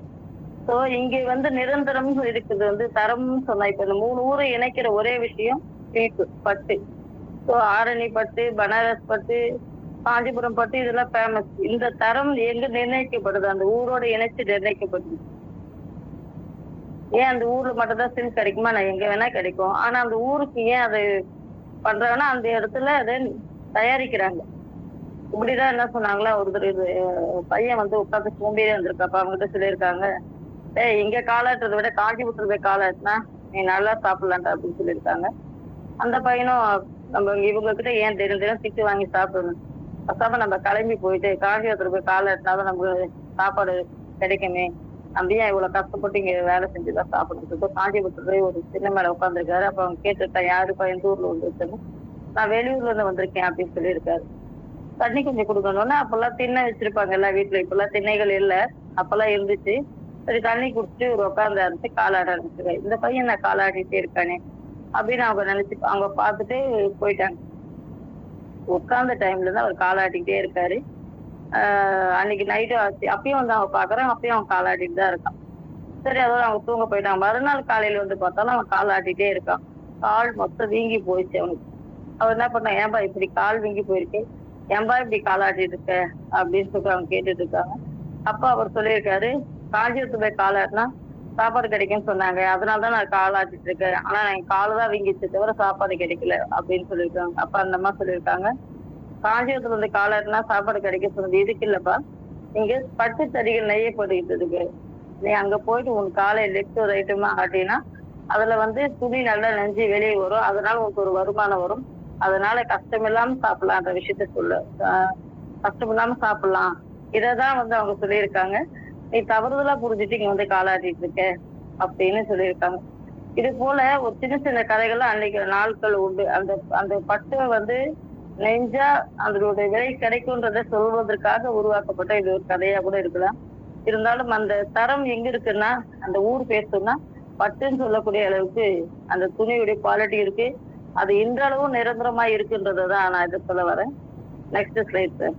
ஸோ இங்க வந்து நிரந்தரம் இருக்குது வந்து தரம்னு சொன்னா, இப்ப இந்த 3 ஊரை இணைக்கிற ஒரே விஷயம் பட்டு. ஸோ ஆரணி பட்டு, பனாரஸ் பட்டு, காஞ்சிபுரம் பட்டு, இதெல்லாம் ஃபேமஸ். இந்த தரம் எங்க நிர்ணயிக்கப்படுது? அந்த ஊரோட இணைச்சு நிர்ணயிக்கப்படுது. ஏன் அந்த ஊர்ல மட்டும் தான் சில்க் கிடைக்குமா? நான் எங்க வேணா கிடைக்கும். ஆனா அந்த ஊருக்கு ஏன் அது பண்றாங்கன்னா அந்த இடத்துல அதை தயாரிக்கிறாங்க. இப்படிதான் என்ன சொன்னாங்களா, ஒருத்தர் இது பையன் வந்து உட்காந்து சோம்பேறி வந்திருக்காப்பா, அவங்ககிட்ட சொல்லியிருக்காங்க, இங்க காலாட்டுறதை விட காஞ்சிபுரத்துல போய் காலாட்டினா நீ நல்லா சாப்பிடலான்டா அப்படின்னு சொல்லியிருக்காங்க. அந்த பையனும் நம்ம இவங்க கிட்ட ஏன் தினம் திட்டு வாங்கி சாப்பிடணும், பசாம நம்ம கிளம்பி போயிட்டு காஞ்சிபுரத்துல போய் காலாட்டினாதான் நமக்கு சாப்பாடு கிடைக்குமே, நம்ம ஏன் இவ்வளவு கஷ்டப்பட்டு இங்க வேலை செஞ்சுதான் சாப்பிடணும். காஞ்சிபுரத்துல போய் ஒரு சின்ன மேல உட்காந்துருக்காரு. அப்ப அவங்க கேட்டுட்டேன், யாருப்பா எந்த ஊர்ல வந்துருக்குன்னு. நான் வெளியூர்ல இருந்து வந்திருக்கேன் அப்படின்னு சொல்லியிருக்காரு. தண்ணி கொஞ்சம் கொடுக்கணும்னா அப்பெல்லாம் திண்ணை வச்சிருப்பாங்க எல்லா வீட்டுல, இப்பெல்லாம் திண்ணைகள் இல்லை, அப்பெல்லாம் இருந்துச்சு. சரி தண்ணி குடிச்சிட்டு ஒரு உட்காந்து ஆரம்பிச்சு காலாட ஆரம்பிச்சிருக்காரு. இந்த பையன் நான் காலாடிட்டே இருக்கானே அப்படின்னு அவங்க நினைச்சு அவங்க பார்த்துட்டு போயிட்டாங்க. உட்கார்ந்த டைம்ல இருந்து அவர் காலாட்டிக்கிட்டே இருக்காரு. அன்னைக்கு நைட்டு ஆச்சு, அப்பயும் வந்து அவங்க பாக்குறாங்க, அப்பயும் அவன் காலாட்டிட்டு தான் இருக்கான். சரி அதோட அவங்க தூங்க போயிட்டாங்க. மறுநாள் காலையில வந்து பார்த்தாலும் அவன் காலாட்டிட்டே இருக்கான். கால் மொத்தம் வீங்கி போயிடுச்சு அவனுக்கு. அவர் என்ன பண்ணா, ஏன்பா இப்படி கால் வீங்கி போயிருக்கு, ஏன்பா இப்படி காலாட்டிட்டு இருக்க அப்படின்னு சொல்லிட்டு அவங்க கேட்டுட்டு இருக்காங்க. அப்ப அவர் சொல்லியிருக்காரு, காஞ்சிபுரத்து போய் காலாட்டினா சாப்பாடு கிடைக்கும்னு சொன்னாங்க, அதனாலதான் நான் காலாட்டிட்டு இருக்கேன், ஆனா என் காலு தான் வீங்கிச்சு தவிர சாப்பாடு கிடைக்கல அப்படின்னு சொல்லியிருக்காங்க. அப்ப அந்த அம்மா சொல்லியிருக்காங்க, காஞ்சிபுரத்துல வந்து காலாட்டினா சாப்பாடு கிடைக்க சொன்னது இதுக்கு இல்லப்பா, இங்க பட்டு தறிகள் நெய்யப்படுகிட்டு இருக்கு, நீ அங்க போயிட்டு உன் காலை லெஃப்ட் ரைட்டுமா ஆட்டினா அதுல வந்து துணி நல்லா நெஞ்சு வெளியே வரும், அதனால உனக்கு ஒரு வருமானம் வரும், அதனால கஷ்டம் இல்லாம சாப்பிடலான்ற விஷயத்த சொல்ல, கஷ்டம் இல்லாம சாப்பிடலாம், இததான் வந்து அவங்க சொல்லியிருக்காங்க. நீ தவறுதலா புரிஞ்சுட்டு இங்க வந்து காலாட்டிட்டு இருக்க அப்படின்னு சொல்லியிருக்காங்க. இது போல ஒரு சின்ன சின்ன கதைகள்லாம் அன்னைக்கு நாட்கள் உண்டு. அந்த அந்த பட்டு வந்து நெஞ்சா அதனுடைய விலை கிடைக்கும்ன்றத சொல்வதற்காக உருவாக்கப்பட்ட இது ஒரு கதையா கூட இருக்கலாம். இருந்தாலும் அந்த தரம் எங்க இருக்குன்னா அந்த ஊர் பேசுனா பட்டுன்னு சொல்லக்கூடிய அளவுக்கு அந்த துணியுடைய குவாலிட்டி இருக்கு. அது இன்றளவும் நிரந்தரமா இருக்குன்றதான் நான் இதை சொல்ல வரேன். Next slide sir.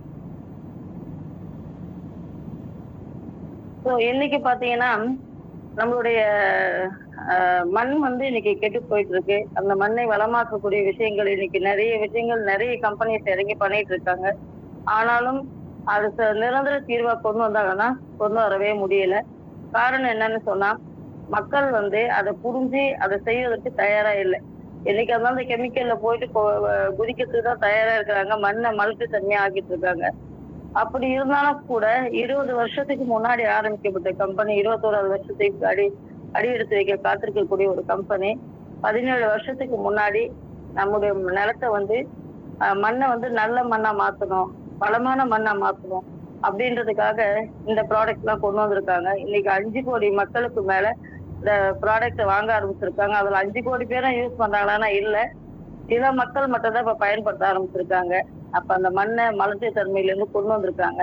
ஸோ இன்னைக்கு பாத்தீங்கன்னா நம்மளுடைய மண் வந்து இன்னைக்கு கெட்டு போயிட்டு இருக்கு. அந்த மண்ணை வளமாக்கக்கூடிய விஷயங்கள் இன்னைக்கு நிறைய விஷயங்கள் நிறைய கம்பெனிஸ் இறங்கி பண்ணிட்டு இருக்காங்க. ஆனாலும் அது நிரந்தர தீர்வா கொண்டு வந்தாங்கன்னா கொண்டு வரவே முடியல. காரணம் என்னன்னு சொன்னா மக்கள் வந்து அதை புரிஞ்சு அதை செய்வதற்கு தயாரா இல்லை. என்னைக்கு இருந்தாலும் அந்த கெமிக்கல்ல போயிட்டு குதிக்கிறதுக்கு தான் தயாரா இருக்கிறாங்க. மண்ணை மல்ட்டு தன்மையா ஆக்கிட்டு இருக்காங்க. அப்படி இருந்தாலும் கூட 20 வருஷத்துக்கு முன்னாடி ஆரம்பிக்கப்பட்ட கம்பெனி 21வது வருஷத்துக்கு அடி எடுத்து வைக்க காத்திருக்கக்கூடிய ஒரு கம்பெனி 17 வருஷத்துக்கு முன்னாடி நம்முடைய நிலத்தை வந்து மண்ணை வந்து நல்ல மண்ணா மாத்தணும், வளமான மண்ணா மாத்தணும் அப்படின்றதுக்காக இந்த ப்ராடக்ட் எல்லாம் கொண்டு வந்திருக்காங்க. இன்னைக்கு 5 கோடி மக்களுக்கு மேல இந்த ப்ராடக்ட் வாங்க ஆரம்பிச்சிருக்காங்க. அதுல 5 கோடி பேரும் யூஸ் பண்றாங்களான்னா இல்ல, சில மக்கள் மட்டும் தான் இப்ப பயன்படுத்த ஆரம்பிச்சிருக்காங்க. அப்ப அந்த மண்ணை மலட்டு தன்மையில இருந்து கொண்டு வந்திருக்காங்க.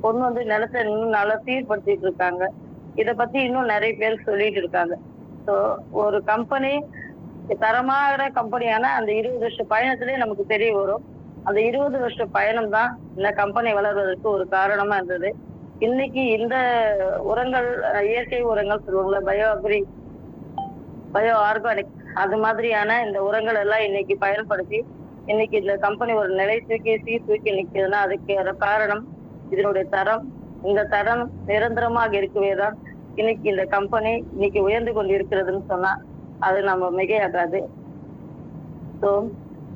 கொண்டு வந்து நிலத்தை இன்னும் நல்லா சீர்படுத்திட்டு இருக்காங்க. இத பத்தி இன்னும் நிறைய பேர் சொல்லிட்டு இருக்காங்க. ஸோ ஒரு கம்பெனி தரமான கம்பெனியான அந்த 20 வருஷ பயணத்திலே நமக்கு தெரிய வரும். அந்த 20 வருஷ பயணம் தான் இந்த கம்பெனி வளர்வதற்கு ஒரு காரணமா இருந்தது. இன்னைக்கு இந்த உரங்கள், இயற்கை உரங்கள் சொல்லுவாங்கல்ல, பயோ ஆர்கானிக், அது மாதிரியான இந்த உரங்கள் எல்லாம் இன்னைக்கு பயன்படுத்தி இன்னைக்கு இந்த கம்பெனி ஒரு நிலை தூக்கி நிற்குதுன்னா அதுக்கு காரணம் இதனுடைய தரம். இந்த தரம் நிரந்தரமாக இருக்கவே தான் இன்னைக்கு இந்த கம்பெனி இன்னைக்கு உயர்ந்து கொண்டு இருக்கிறதுன்னு சொன்னா அது நம்ம மிகையாகாது. ஸோ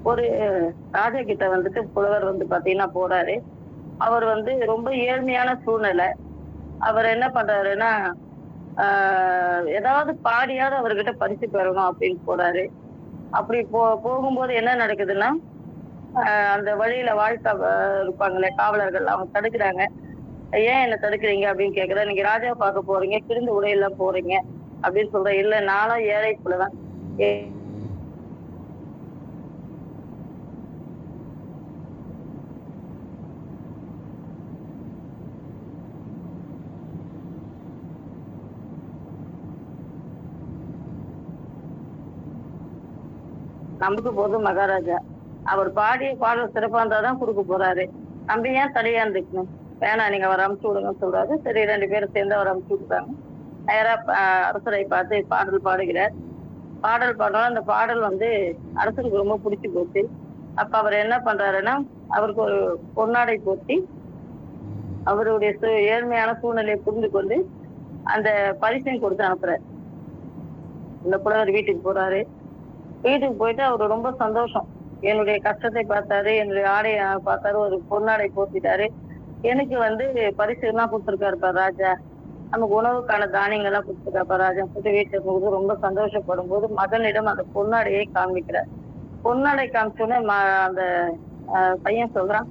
ஒரு ராஜா கிட்ட வந்துட்டு புலவர் வந்து பாத்தீங்கன்னா போறாரு. அவர் வந்து ரொம்ப ஏழ்மையான சூழ்நிலை. அவர் என்ன பண்றாருன்னா ஏதாவது பாடியாவது அவர்கிட்ட பரிசு பெறணும் அப்படின்னு போறாரு. அப்படி போகும்போது என்ன நடக்குதுன்னா அந்த வழியில வாழ்க்கை இருப்பாங்களே காவலர்கள், அவங்க தடுக்கிறாங்க. ஏன் என்ன தடுக்கிறீங்க அப்படின்னு கேக்குற. நீங்க ராஜாவை பார்க்க போறீங்க, கிழிந்து உடையெல்லாம் போறீங்க அப்படின்னு சொல்ற. இல்ல, நானும் ஏழை புலவன். நமக்கு போதும் மகாராஜா, அவர் பாடிய பாடல் சிறப்பா இருந்தாதான் கொடுக்க போறாரு, நம்ம ஏன் தடையா இருந்துக்கணும், வேணாம் நீங்க அவர் அமுச்சு விடுங்கன்னு சொல்றாரு. சரி, 2 பேரும் சேர்ந்து அவர் அமுச்சு விடுறாங்க. நேரா அரசரை பார்த்து பாடல் பாடுகிறார். பாடல் பாடுறோம். அந்த பாடல் வந்து அரசருக்கு ரொம்ப பிடிச்சு போச்சு. அப்ப அவர் என்ன பண்றாருன்னா அவருக்கு ஒரு பொன்னாடை போட்டி அவருடைய ஏழ்மையான சூழ்நிலையை புரிந்து கொண்டு அந்த பரிசையும் கொடுத்து அனுப்புறாரு. இந்த புலவர் வீட்டுக்கு போறாரு. வீட்டுக்கு போயிட்டு அவரு ரொம்ப சந்தோஷம். என்னுடைய கஷ்டத்தை பார்த்தாரு, என்னுடைய ஆடையை பார்த்தாரு, ஒரு பொன்னாடை போத்திட்டாரு. எனக்கு வந்து பரிசு எல்லாம் கொடுத்துருக்காருப்பா ராஜா, நமக்கு உணவுக்கான தானியங்கள்லாம் கொடுத்துருக்காப்பா ராஜா போட்டு வீட்டுல போகுது. ரொம்ப சந்தோஷப்படும் போது மகனிடம் அந்த பொன்னாடையை காண்பிக்கிறார். பொன்னாடை காமிச்சோன்னே அந்த பையன் சொல்றான்,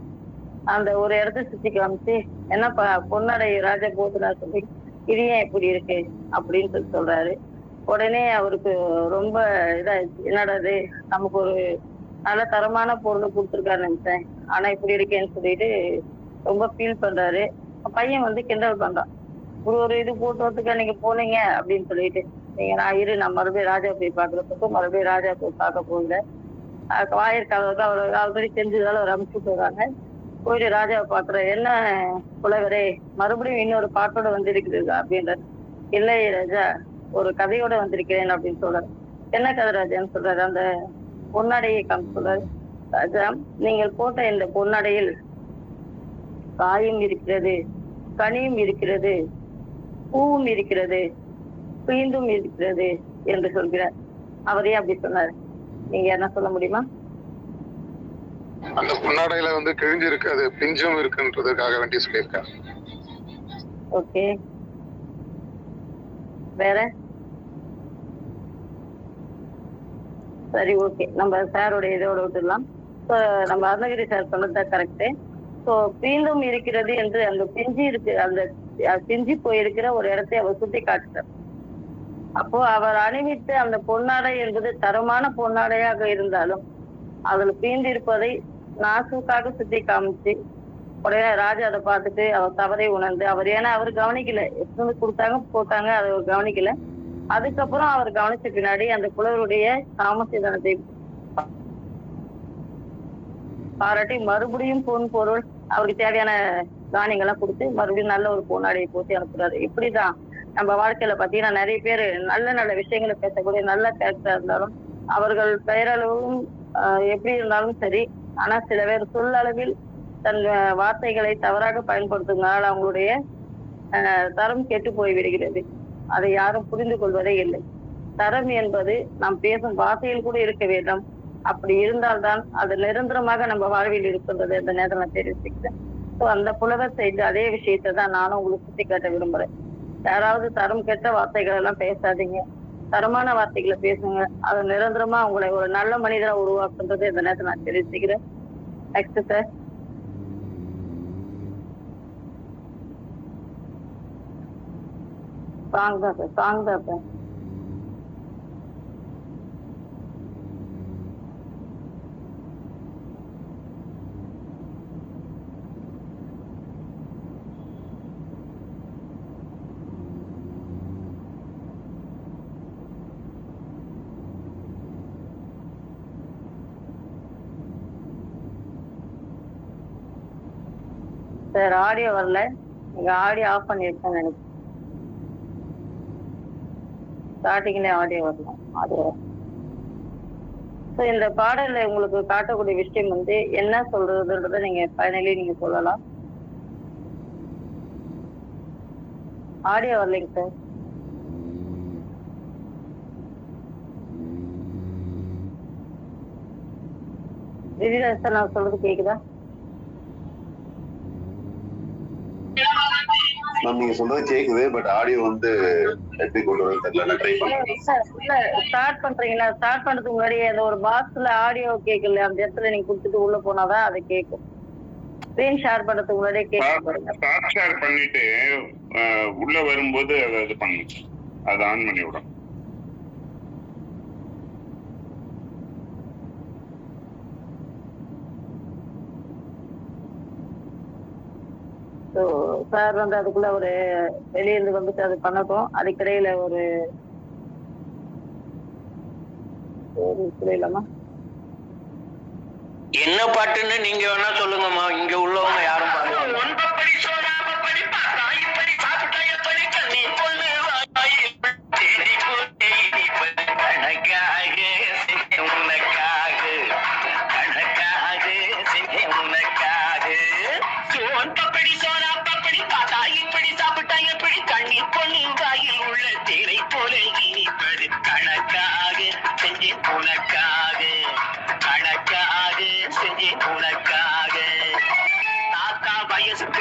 அந்த ஒரு இடத்த சுத்தி காமிச்சு, என்னப்பா பொன்னாடை ராஜா போத்துனா சொல்லி, இது ஏன் இப்படி இருக்கு அப்படின்னு சொல்றாரு. உடனே அவருக்கு ரொம்ப இதாயிடுச்சு. என்னடா இது, நமக்கு ஒரு நல்ல தரமான பொருளை கொடுத்துருக்காரு நினைச்சேன், ஆனா இப்படி இருக்கேன்னு சொல்லிட்டு ரொம்ப ஃபீல் பண்றாரு. பையன் வந்து கிண்டல் பண்றான். ஒரு இது போட்டு வரதுக்கா நீங்க போனீங்க அப்படின்னு சொல்லிட்டு, நீங்க நான் மறுபடியும் ராஜா போய் பாக்குறதுக்கு மறுபடியும் ராஜா போய் பார்க்க போகல. வாயிற்காலத்துக்கு அவர் ஆல்ரெடி தெரிஞ்சதால அவர் அமுச்சு போறாங்க. போயிட்டு ராஜாவை பாக்குற. என்ன புலவரே, மறுபடியும் இன்னொரு பாட்டோட வந்திருக்குது அப்படின்ற. இல்லை ராஜா, ஒரு கதையோட வந்திருக்கிறேன் அப்படின்னு சொல்றாரு. என்ன கதை ராஜான்னு சொல்றாரு. அந்த பொன்னாடையை காமிச்சு சொல்றாரு. ராஜா, நீங்கள் போட்ட இந்த பொன்னாடையில் காயும் இருக்கிறது, கனியும் இருக்கிறது, பூவும் இருக்கிறது, பீந்தும் இருக்கிறது என்று சொல்கிறார். அவரே அப்படி சொன்னார். நீங்க என்ன சொல்ல முடியுமா? அந்த பொன்னாடையில வந்து கிழிஞ்சு இருக்கு, அது பிஞ்சும் இருக்குன்றதுக்காக வேண்டி சொல்லியிருக்காரு. ஓகே, வேற? சரி, ஓகே, நம்ம சாரோட இதோட விட்டுடலாம். நம்ம அருணகிரி சார் சொன்னதுதான் கரெக்டு. ஸோ பீந்தும் இருக்கிறது என்று அந்த பிஞ்சி இருக்கு, அந்த பிஞ்சி போயிருக்கிற ஒரு இடத்தை அவர் சுட்டி காட்டுறார். அப்போ அவர் அணிவித்து அந்த பொன்னாடை என்பது தரமான பொன்னாடையாக இருந்தாலும் அதுல பீந்து இருப்பதை நாசுக்காக சுத்தி காமிச்சு, உடனே ராஜா அதை பார்த்துட்டு அவர் தவறை உணர்ந்து, அவர் ஏன்னா அவர் கவனிக்கல, எப்படி கொடுத்தாங்க போட்டாங்க, அதை அவர் கவனிக்கல. அதுக்கப்புறம் அவர் கவனிச்ச பின்னாடி அந்த புலவருடைய சாமர்த்தியத்தை பாராட்டி மறுபடியும் பொருள் அவருக்கு தேவையான தானியங்கள்லாம் கொடுத்து மறுபடியும் நல்ல ஒரு பொன்னாடையை போட்டு அனுப்புறாரு. இப்படிதான் நம்ம வாழ்க்கையில பாத்தீங்கன்னா நிறைய பேர் நல்ல நல்ல விஷயங்களை பேசக்கூடிய நல்ல கேரக்டரா இருந்தாலும் அவர்கள் பெயரளவும் எப்படி இருந்தாலும் சரி, ஆனா சில பேர் சொல்லளவில் தன் வார்த்தைகளை தவறாக பயன்படுத்துவதனால அவங்களுடைய தரம் கெட்டு போய் விடுகிறது. அதை யாரும் புரிந்து கொள்வதே இல்லை. தரம் என்பது நாம் பேசும் வார்த்தையில் கூட இருக்க வேண்டும். அப்படி இருந்தால்தான் அது நிரந்தரமாக நம்ம வாழ்வில் இருக்கின்றது. அந்த நேரத்தில் நான் தெரிவிச்சுக்கிறேன். ஸோ அந்த புலவர் செய்த அதே விஷயத்தை தான் நானும் உங்களுக்கு சுட்டி காட்ட விரும்புறேன். யாராவது தரம் கெட்ட வார்த்தைகள் எல்லாம் பேசாதீங்க, தரமான வார்த்தைகளை பேசுங்க. அது நிரந்தரமா உங்களை ஒரு நல்ல மனிதரா உருவாக்குன்றது இந்த நேரத்தை நான் தெரிவிச்சுக்கிறேன். Next sir. சாங் தான் சார், சாங் தான் சார். சார் ஆடியோ வரல, நீங்க ஆடியோ ஆஃப் பண்ணிருக்கேன்னு நினைக்கிறேன். ஸ்டார்டிங்ல ஆடியோ வரலாம், ஆடியோ. ஸோ இந்த பாடல்ல உங்களுக்கு காட்டக்கூடிய விஷயம் வந்து என்ன சொல்றதுன்றத நீங்க ஃபைனலி நீங்க சொல்லலாம். ஆடியோ வரலைங்க சார். விஜயராஜ் சார் நான் சொல்றது கேக்குதா? நீங்க சொல்றது கேக்குது, பட் ஆடியோ வந்து எப்படி கொண்டு வரது தெரியல. ட்ரை பண்ணுறேன். ஸ்டார்ட் பண்றீங்களா? ஸ்டார்ட் பண்றதுக்கு முன்னாடி அந்த ஒரு பாக்ஸ்ல ஆடியோ கேட்கல, அந்த இடத்துல நீங்க கொடுத்துட்டு உள்ள போனாதான் அது கேட்கும். ஸ்கிரீன் ஷேர் பண்றதுக்கு முன்னாடியே கேட்க ஸ்டார்ட் ஷேர் பண்ணிட்டு உள்ள வரும்போது அதை இது பண்ணுங்க, அதை ஆன் பண்ணி விடும். சார் வந்து அதுக்குள்ள ஒரு வெளியிருந்து வந்துட்டு அது பண்ணட்டும். அதுக்கிடையில ஒரு புரியலாமா? என்ன பாட்டுன்னு நீங்க வேணா சொல்லுங்கம்மா, இங்க உள்ளவங்க யாரும் பாருங்க.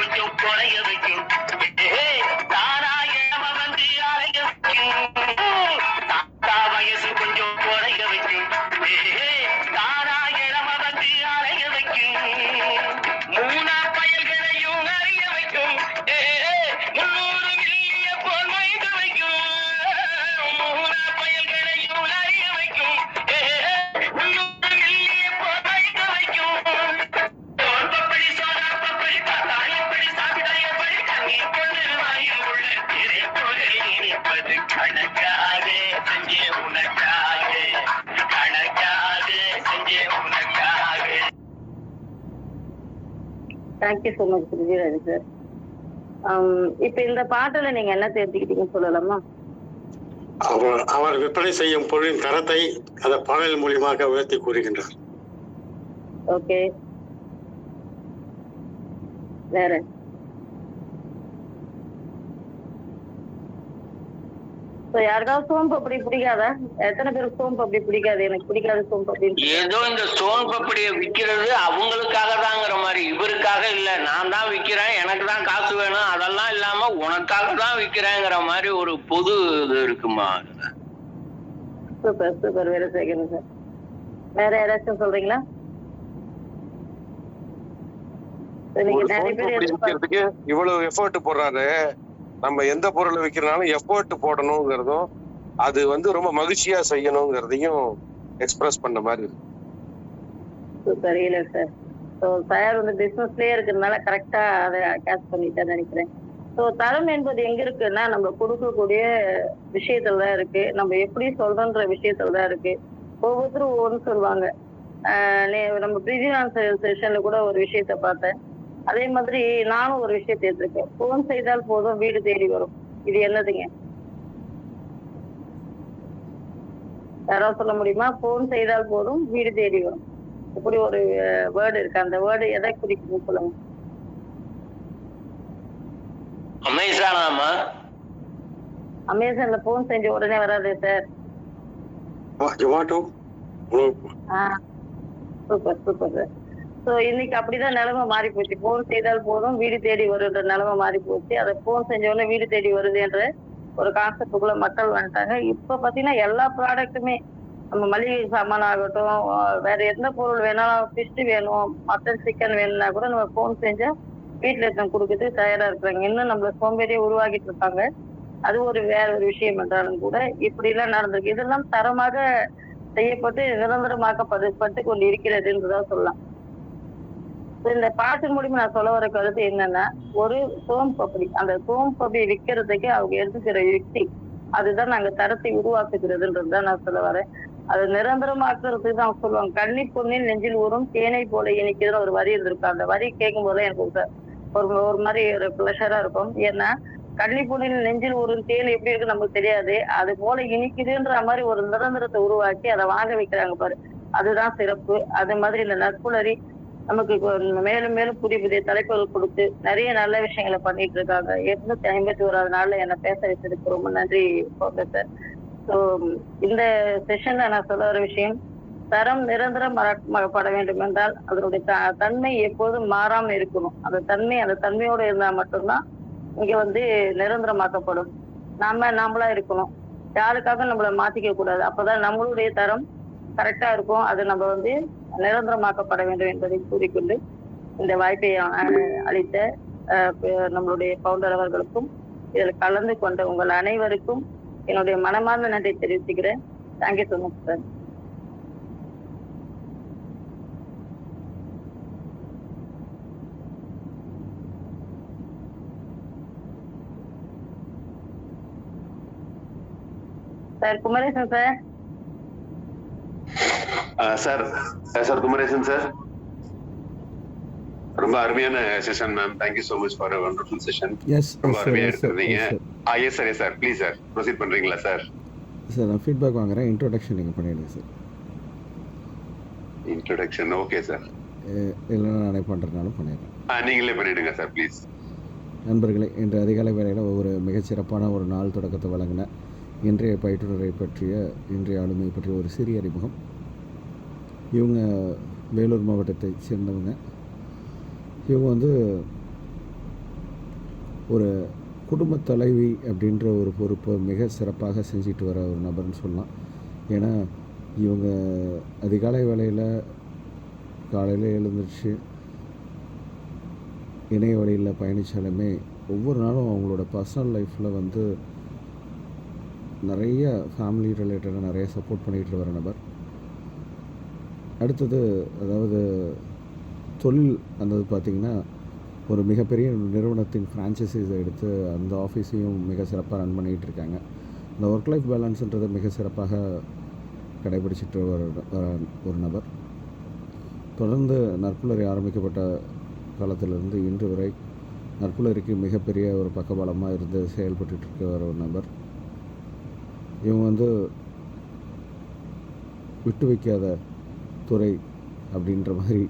கொஞ்சம் குறைய வைக்கும் வயசு கொஞ்சம் குறைய வைக்கும் மூணா பயல்களையும் அறிய வைக்கும் 300 மில்லிய போல் மைந்து வைக்கும். மூணா பயல்களையும் அறிய வைக்கும் 300 மில்லிய போல் மைந்து வைக்கும். பப்படி சோடா பப்படி பார்த்தா எப்படி சாப்பிட்டா எப்படி தண்ணீர் கொண்டு வாயில் உள்ள திரை பொருள் இனிப்பது கணக்காக செஞ்சே உனக்காக, கணக்காக செஞ்சே உனக்காக. Thank you so much Vijayaraj sir. இப்ப இந்த பாட்டுல நீங்க என்ன தெரிஞ்சுக்கிட்டீங்கன்னு சொல்லலாமா? அவர் விற்பனை செய்யும் பொருளின் தரத்தை அந்த பாடல் மூலியமாக உயர்த்தி கூறுகின்றார். ஓகே, வேற யாருக்காவது சோம்பு அப்படி பிடிக்காதா? எத்தனை பேருக்கு சோம்பு அப்படி பிடிக்காது? எனக்கு பிடிக்காது சோம்பு அப்படின்னு. ஏதோ இந்த சோன் பப்படியை விக்கிறது அவங்களுக்காக தாங்கிற மாதிரி, இவருக்காக இல்ல, நான் தான் விக்கிறேன், எனக்கு தான் காசு வேணும், அதெல்லாம் இல்லாம உனக்காக தான் விக்கிறேங்கிற மாதிரி ஒரு பொது இது இருக்குமா? சூப்பர் சூப்பர், வேற சேகரன் சார். வேற யாராச்சும் சொல்றீங்களா? நீங்க நிறைய பேர் இவ்வளவு எஃபர்ட் போடுறாரு, நம்ம எந்த பொருளை விற்கிறனாலும் எஃபர்ட் போடணுங்கிறதும் அது வந்து ரொம்ப மகிழ்ச்சியா செய்யணுங்கிறதையும் எக்ஸ்பிரஸ் பண்ண மாதிரி இருக்கு. சூப்பர் இல்ல சார். ஸோ சார் வந்து பிசினஸ்லயே இருக்கிறதுனால கரெக்டா அதை கேட்ச் பண்ணிட்டேன்னு நினைக்கிறேன். ஸோ தரம் என்பது எங்க இருக்குன்னா நம்ம கொடுக்கக்கூடிய விஷயத்துல தான் இருக்கு, நம்ம எப்படி சொல்றோன்ற விஷயத்துல தான் இருக்கு. ஒவ்வொருத்தரும் ஒவ்வொன்று சொல்லுவாங்க. நம்ம பிரிஜினான் செஷன்ல கூட ஒரு விஷயத்த பார்த்தேன். அதே மாதிரி நானும் ஒரு விஷயத்தை எடுத்திருக்கேன். போன் செய்தால் போதும் வீடு தேடி வரும். இது என்னதுங்க? யாராவது சொல்ல முடியுமா? போன் செய்தால் போதும் வீடு தேடி வரும், இப்படி ஒரு வேர்டு இருக்கு. அந்த வேர்டு எதை குறிக்குன்னு சொல்லுங்க. அமேசானாமா? அமேசான்ல போன் செஞ்ச உடனே வராது sir. Zomato. Super super sir. So இன்னைக்கு அப்படிதான் நிலைமை மாறி போச்சு. போன் செய்தால் போதும் வீடு தேடி வருன்ற நிலைமை மாறி போச்சு. அதை போன் செஞ்ச உடனே வீடு தேடி வருது என்ற ஒரு கான்செப்டுக்குள்ள மக்கள் வந்துட்டாங்க. இப்ப பாத்தீங்கன்னா எல்லா ப்ராடக்ட்டுமே நம்ம மளிகை சாமான் ஆகட்டும், வேற எந்த பொருள் வேணாலும், ஃபிஷ் வேணும், மட்டன் சிக்கன் வேணும்னா கூட நம்ம போன் செஞ்சா வீட்டுல இருக்க கொடுக்குறது தயாரா இருக்கிறாங்க. இன்னும் நம்மள சோம்பேறியே உருவாக்கிட்டு இருக்காங்க. அது ஒரு வேற ஒரு விஷயம் என்றாலும் கூட இப்படி எல்லாம் நடந்திருக்கு. இதெல்லாம் தரமாக செய்யப்பட்டு நிரந்தரமாக்கப்பட்டு கொண்டு இருக்கிறது என்றுதான் சொல்லலாம். இந்த பாட்டு மூலியமா நான் சொல்ல வர கருத்து என்னன்னா, ஒரு சோம் பப்படி, அந்த சோம் பப்படி விற்கிறதுக்கு அவங்க எடுத்துக்கிற யுக்தி, அதுதான் நாங்க தரத்தை உருவாக்குகிறதுன்றதுதான் நான் சொல்ல வரேன். அது நிரந்தரமாக்குறதுக்கு தான் சொல்லுவாங்க. கன்னி பொண்ணில் நெஞ்சில் ஊறும் தேனை போல இனிக்குதுன்னு ஒரு வரி இருந்திருக்கும். அந்த வரி கேட்கும் போது எனக்கு ஒரு மாதிரி ஒரு ப்ளஷரா இருக்கும். ஏன்னா கன்னி பொண்ணில் நெஞ்சில் ஊறும் தேன் எப்படி இருக்கு நமக்கு தெரியாது, அது போல இனிக்குதுன்ற மாதிரி ஒரு நிரந்தரத்தை உருவாக்கி அதை வாங்க வைக்கிறாங்க பாரு, அதுதான் சிறப்பு. அது மாதிரி இந்த நட்புணரி நமக்கு இப்போ மேலும் மேலும் புதிய புதிய தலைப்புகள் கொடுத்து நிறைய நல்ல விஷயங்களை பண்ணிட்டு இருக்காங்க. 251வது நாள்ல என்னை பேச வச்சதுக்கு ரொம்ப நன்றி ப்ரொஃபசர். ஸோ இந்த செஷன்ல நான் சொல்ல வர விஷயம், தரம் நிரந்தரமாக்கப்பட வேண்டும் என்றால் அதனுடைய தன்மை எப்போதும் மாறாம இருக்கணும். அந்த தன்மையோட இருந்தா மட்டும்தான் இங்க நிரந்தரமாக்கப்படும். நாமளா இருக்கணும், யாருக்காக நம்மள மாத்திக்க கூடாது. அப்பதான் நம்மளுடைய தரம் கரெக்டா இருக்கும். அது நம்ம நிரந்தரமாக்கப்பட வேண்டும் என்பதை கூறிக்கொண்டு இந்த வாய்ப்பை அளித்த நம்மளுடைய பவுண்டர் அவர்களுக்கும் இதில் கலந்து கொண்ட உங்கள் அனைவருக்கும் என்னுடைய மனமார்ந்த நன்றி தெரிவிச்சுக்கிறேன். Thank you so much sir. Sir Kumaresan sir. Sir Kumaresan sir, ரொம்ப அருமையான session ma'am. Thank you so much for a wonderful session. ரொம்ப அருமையா எடுத்துறீங்க. Yes sir please sir proceed பண்றீங்களா சார்? சார் நான் ஃபீட்பேக் வாங்குறேன். இன்ட்ரோடக்ஷன் நீங்கள் பண்ணிடுங்க சார். Introduction okay sir. இல்லைன்னா நானே பண்ணுறதுனாலும் பண்ணிடுறேன். நீங்களே பண்ணிடுங்க சார் ப்ளீஸ். நண்பர்களே, இன்று அதிகாலை வேளையில் ஒரு மிகச்சிறப்பான ஒரு நாள் தொடக்கத்தை வழங்கின இன்றைய பயிற்றுனரை பற்றிய, இன்றைய ஆளுமையை பற்றிய ஒரு சிறிய அறிமுகம். இவங்க வேலூர் மாவட்டத்தை சேர்ந்தவங்க. இவங்க ஒரு குடும்ப தலைவி அப்படின்ற ஒரு பொறுப்பை மிக சிறப்பாக செஞ்சுட்டு வர ஒரு நபர்னு சொல்லலாம். ஏன்னா இவங்க அதிகாலை வேளையில் காலையில் எழுந்திரிச்சு இணைய வழியில் பயணித்தாலுமே ஒவ்வொரு நாளும் அவங்களோட பர்சனல் லைஃப்பில் நிறைய ஃபேமிலி ரிலேட்டடாக நிறைய சப்போர்ட் பண்ணிகிட்டு வர நபர். அடுத்தது அதாவது தொழில் பார்த்திங்கன்னா ஒரு மிகப்பெரிய நிறுவனத்தின் ஃப்ரான்ச்சைஸிஸை எடுத்து அந்த ஆஃபீஸையும் மிக சிறப்பாக ரன் பண்ணிகிட்டு இருக்காங்க. இந்த ஒர்க் லைஃப் பேலன்ஸுன்றதை மிக சிறப்பாக கடைபிடிச்சிட்டு வர ஒரு நபர். தொடர்ந்து நற்புலரி ஆரம்பிக்கப்பட்ட காலத்திலிருந்து இன்று வரை நற்புலரிக்கு மிகப்பெரிய ஒரு பக்கபலமாக இருந்து செயல்பட்டு இருக்க ஒரு நபர். இவங்க விட்டு வைக்காத துறை அப்படின்ற மாதிரி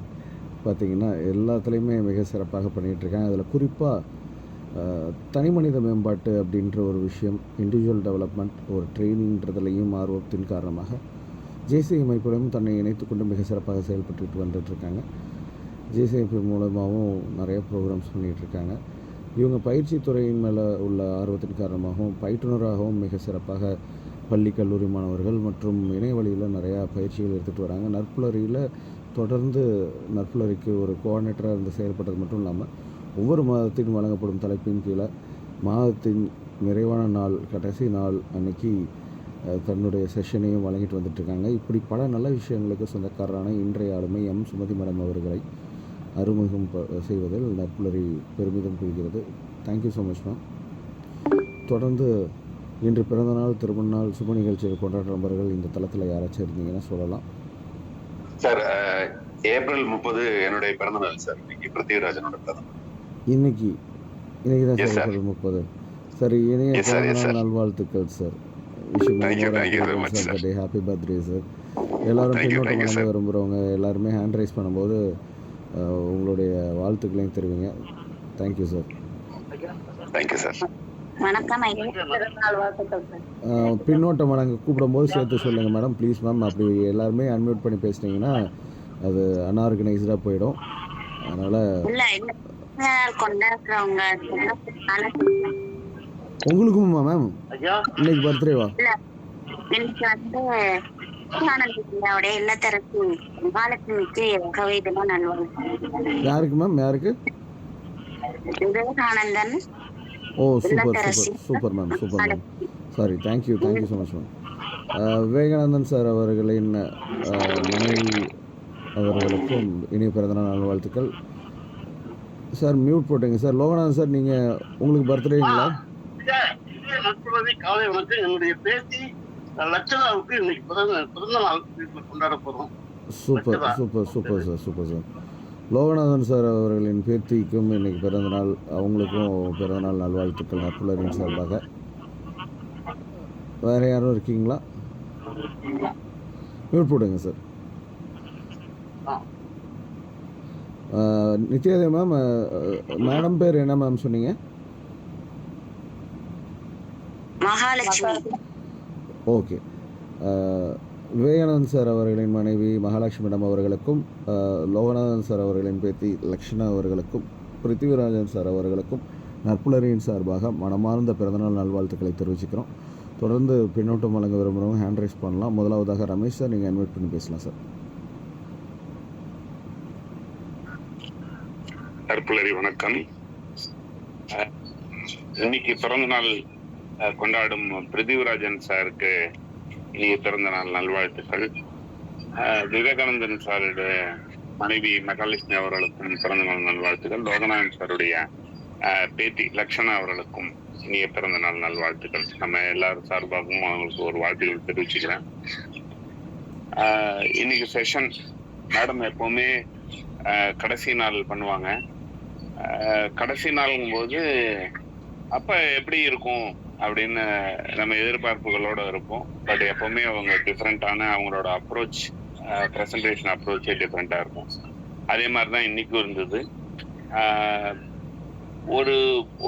பார்த்திங்கன்னா எல்லாத்துலேயுமே மிக சிறப்பாக பண்ணிகிட்ருக்காங்க. அதில் குறிப்பாக தனி மனித மேம்பாட்டு அப்படின்ற ஒரு விஷயம், இண்டிவிஜுவல் டெவலப்மெண்ட், ஒரு ட்ரெயினிங்கிறதுலையும் ஆர்வத்தின் காரணமாக ஜேசிஎம்ஐ தன்னை இணைத்து கொண்டு மிக சிறப்பாக செயல்பட்டு வந்துட்டுருக்காங்க. ஜேசிஎம்ஐ மூலமாகவும் நிறைய ப்ரோக்ராம்ஸ் பண்ணிகிட்ருக்காங்க. இவங்க பயிற்சி துறையின் மேலே உள்ள ஆர்வத்தின் காரணமாகவும் பயிற்றுனராகவும் மிக சிறப்பாக பள்ளி கல்லூரி மாணவர்கள் மற்றும் இணைய வழியில் நிறையா பயிற்சிகள் எடுத்துகிட்டு வராங்க. நற்புலரியில் தொடர்ந்து நற்புலரிக்கு ஒரு கோஆர்டினேட்டராக இருந்து செயல்பட்டது மட்டும் இல்லாமல் ஒவ்வொரு மாதத்தின் வழங்கப்படும் தலைப்பின் கீழே மாதத்தின் நிறைவான நாள், கடைசி நாள் அன்னைக்கு தன்னுடைய செஷனையும் வழங்கிட்டு வந்துட்டுருக்காங்க. இப்படி பல நல்ல விஷயங்களுக்கு சொந்தக்காரரான இன்றைய ஆளுமை எம் சுமதி மேடம் அவர்களை அறிமுகம் செய்வதில் நற்புலரி பெருமிதம் கொள்கிறது. Thank you so much ma'am. தொடர்ந்து இன்று பிறந்தநாள், திருமணநாள், சுப நிகழ்ச்சிகள் கொண்டாடுற நபர்கள் இந்த தளத்தில் யாராச்சும் இருந்தீங்கன்னா சொல்லலாம் சார். ஏப்ரல் 30 என்னுடைய பிறந்த நாள் சார். இன்னைக்கு பிருத்திவிராஜனோட பிறந்த இன்னைக்கு தான் சார் ஏப்ரல் 30. சரி, இணைய நல்வாழ்த்துக்கள் சார். Happy birthday sir. எல்லாரும் பின்னோட்டம் வழங்க விரும்புகிறவங்க எல்லாருமே ஹேண்ட் ரைஸ் பண்ணும்போது உங்களுடைய வாழ்த்துக்களையும் தெரிவிங்க. Thank you sir. Thank you sir. வணக்கம். பின்னோட்டம் வழங்க கூப்பிடும்போது சேர்த்து சொல்லுங்கள் மேடம், ப்ளீஸ் மேம். அப்படி எல்லாருமே அன்மியூட் பண்ணி பேசுனீங்கன்னா அது அன்ஆர்கனைஸ்டாக போயிடும். அதனால் கொண்டாடுறவங்க உங்களுக்குமா மேம் இன்னைக்கு பர்த்டேவா? இன்னைக்கு ஆனந்தோடைய இல்லத்தரசி மகாலட்சுமிக்கு கவிதமா நல்வாழ்த்து. யாருக்கு மேம்? யாருக்கு? Vivekanandan. Oh super ma'am, super ma'am. Sorry, thank you so much ma'am. Vivekanandan sir அவர்களின் மனைவி அவர்களுக்கும் இனிய பிறந்தநாள் நல்வாழ்த்துக்கள். சார் மியூட் போட்டுங்க சார். லோகநாதன் சார், நீங்கள் உங்களுக்கு பர்த்டேங்களா? காலை வணக்கம். என்னுடைய பேத்தி லட்சணாவுக்கு இன்னைக்கு பிறந்த நாள் கொண்டாட போறோம். Super sir. லோகநாதன் சார் அவர்களின் பேத்திக்கும் இன்னைக்கு பிறந்த நாள், அவங்களுக்கும் பிறந்தநாள் நல்வாழ்த்துக்கள் நற்புலரின் சார்பாக. வேற யாரும் இருக்கீங்களா? மியூட் போடுங்க சார். நித்யாதேவி மேம், மேடம் பேர் என்ன மேம் சொன்னீங்க? மகாலட்சுமி. ஓகே. விவேகானந்தன் சார் அவர்களின் மனைவி மகாலட்சுமி மேடம் அவர்களுக்கும், லோகநாதன் சார் அவர்களின் பேத்தி லக்ஷ்ணா அவர்களுக்கும், பிருத்திவிராஜன் சார் அவர்களுக்கும் நற்புலரின் சார்பாக மனமார்ந்த பிறந்தநாள் நல்வாழ்த்துக்களை தெரிவிச்சுக்கிறோம். தொடர்ந்து பின்னோட்டம் வழங்க விரும்புகிறவங்க ஹேண்ட் ரைஸ் பண்ணலாம். முதலாவதாக ரமேஷ் சார், நீங்கள் இன்வைட் பண்ணி பேசலாம் சார். நற்புலரி வணக்கம். இன்னைக்கு பிறந்த நாள் கொண்டாடும் பிருத்திவிராஜன் சாருக்கு இனிய பிறந்த நாள் நல்வாழ்த்துக்கள். விவேகானந்தன் சாருடைய மனைவி மகாலட்சுமி அவர்களுக்கும் பிறந்த நாள் நல்வாழ்த்துக்கள். லோகநாதன் சாருடைய பேத்தி லக்ஷணா அவர்களுக்கும் இனிய பிறந்த நாள் நல்வாழ்த்துக்கள். நம்ம எல்லாரும் சார்பாகவும் அவங்களுக்கு ஒரு வாழ்த்துக்கள் தெரிவிச்சுக்கிறேன். இன்னைக்கு செஷன் மேடம் எப்பவுமே கடைசி நாள் பண்ணுவாங்க. கடைசி நாளுங்கும் போது அப்ப எப்படி இருக்கும் அப்படின்னு நம்ம எதிர்பார்ப்புகளோட இருப்போம். பட் எப்பவுமே அவங்க டிஃப்ரெண்டான அவங்களோட அப்ரோச், ப்ரெசன்டேஷன் அப்ரோச்சே டிஃப்ரெண்டா இருக்கும். அதே மாதிரிதான் இன்னைக்கும் இருந்தது.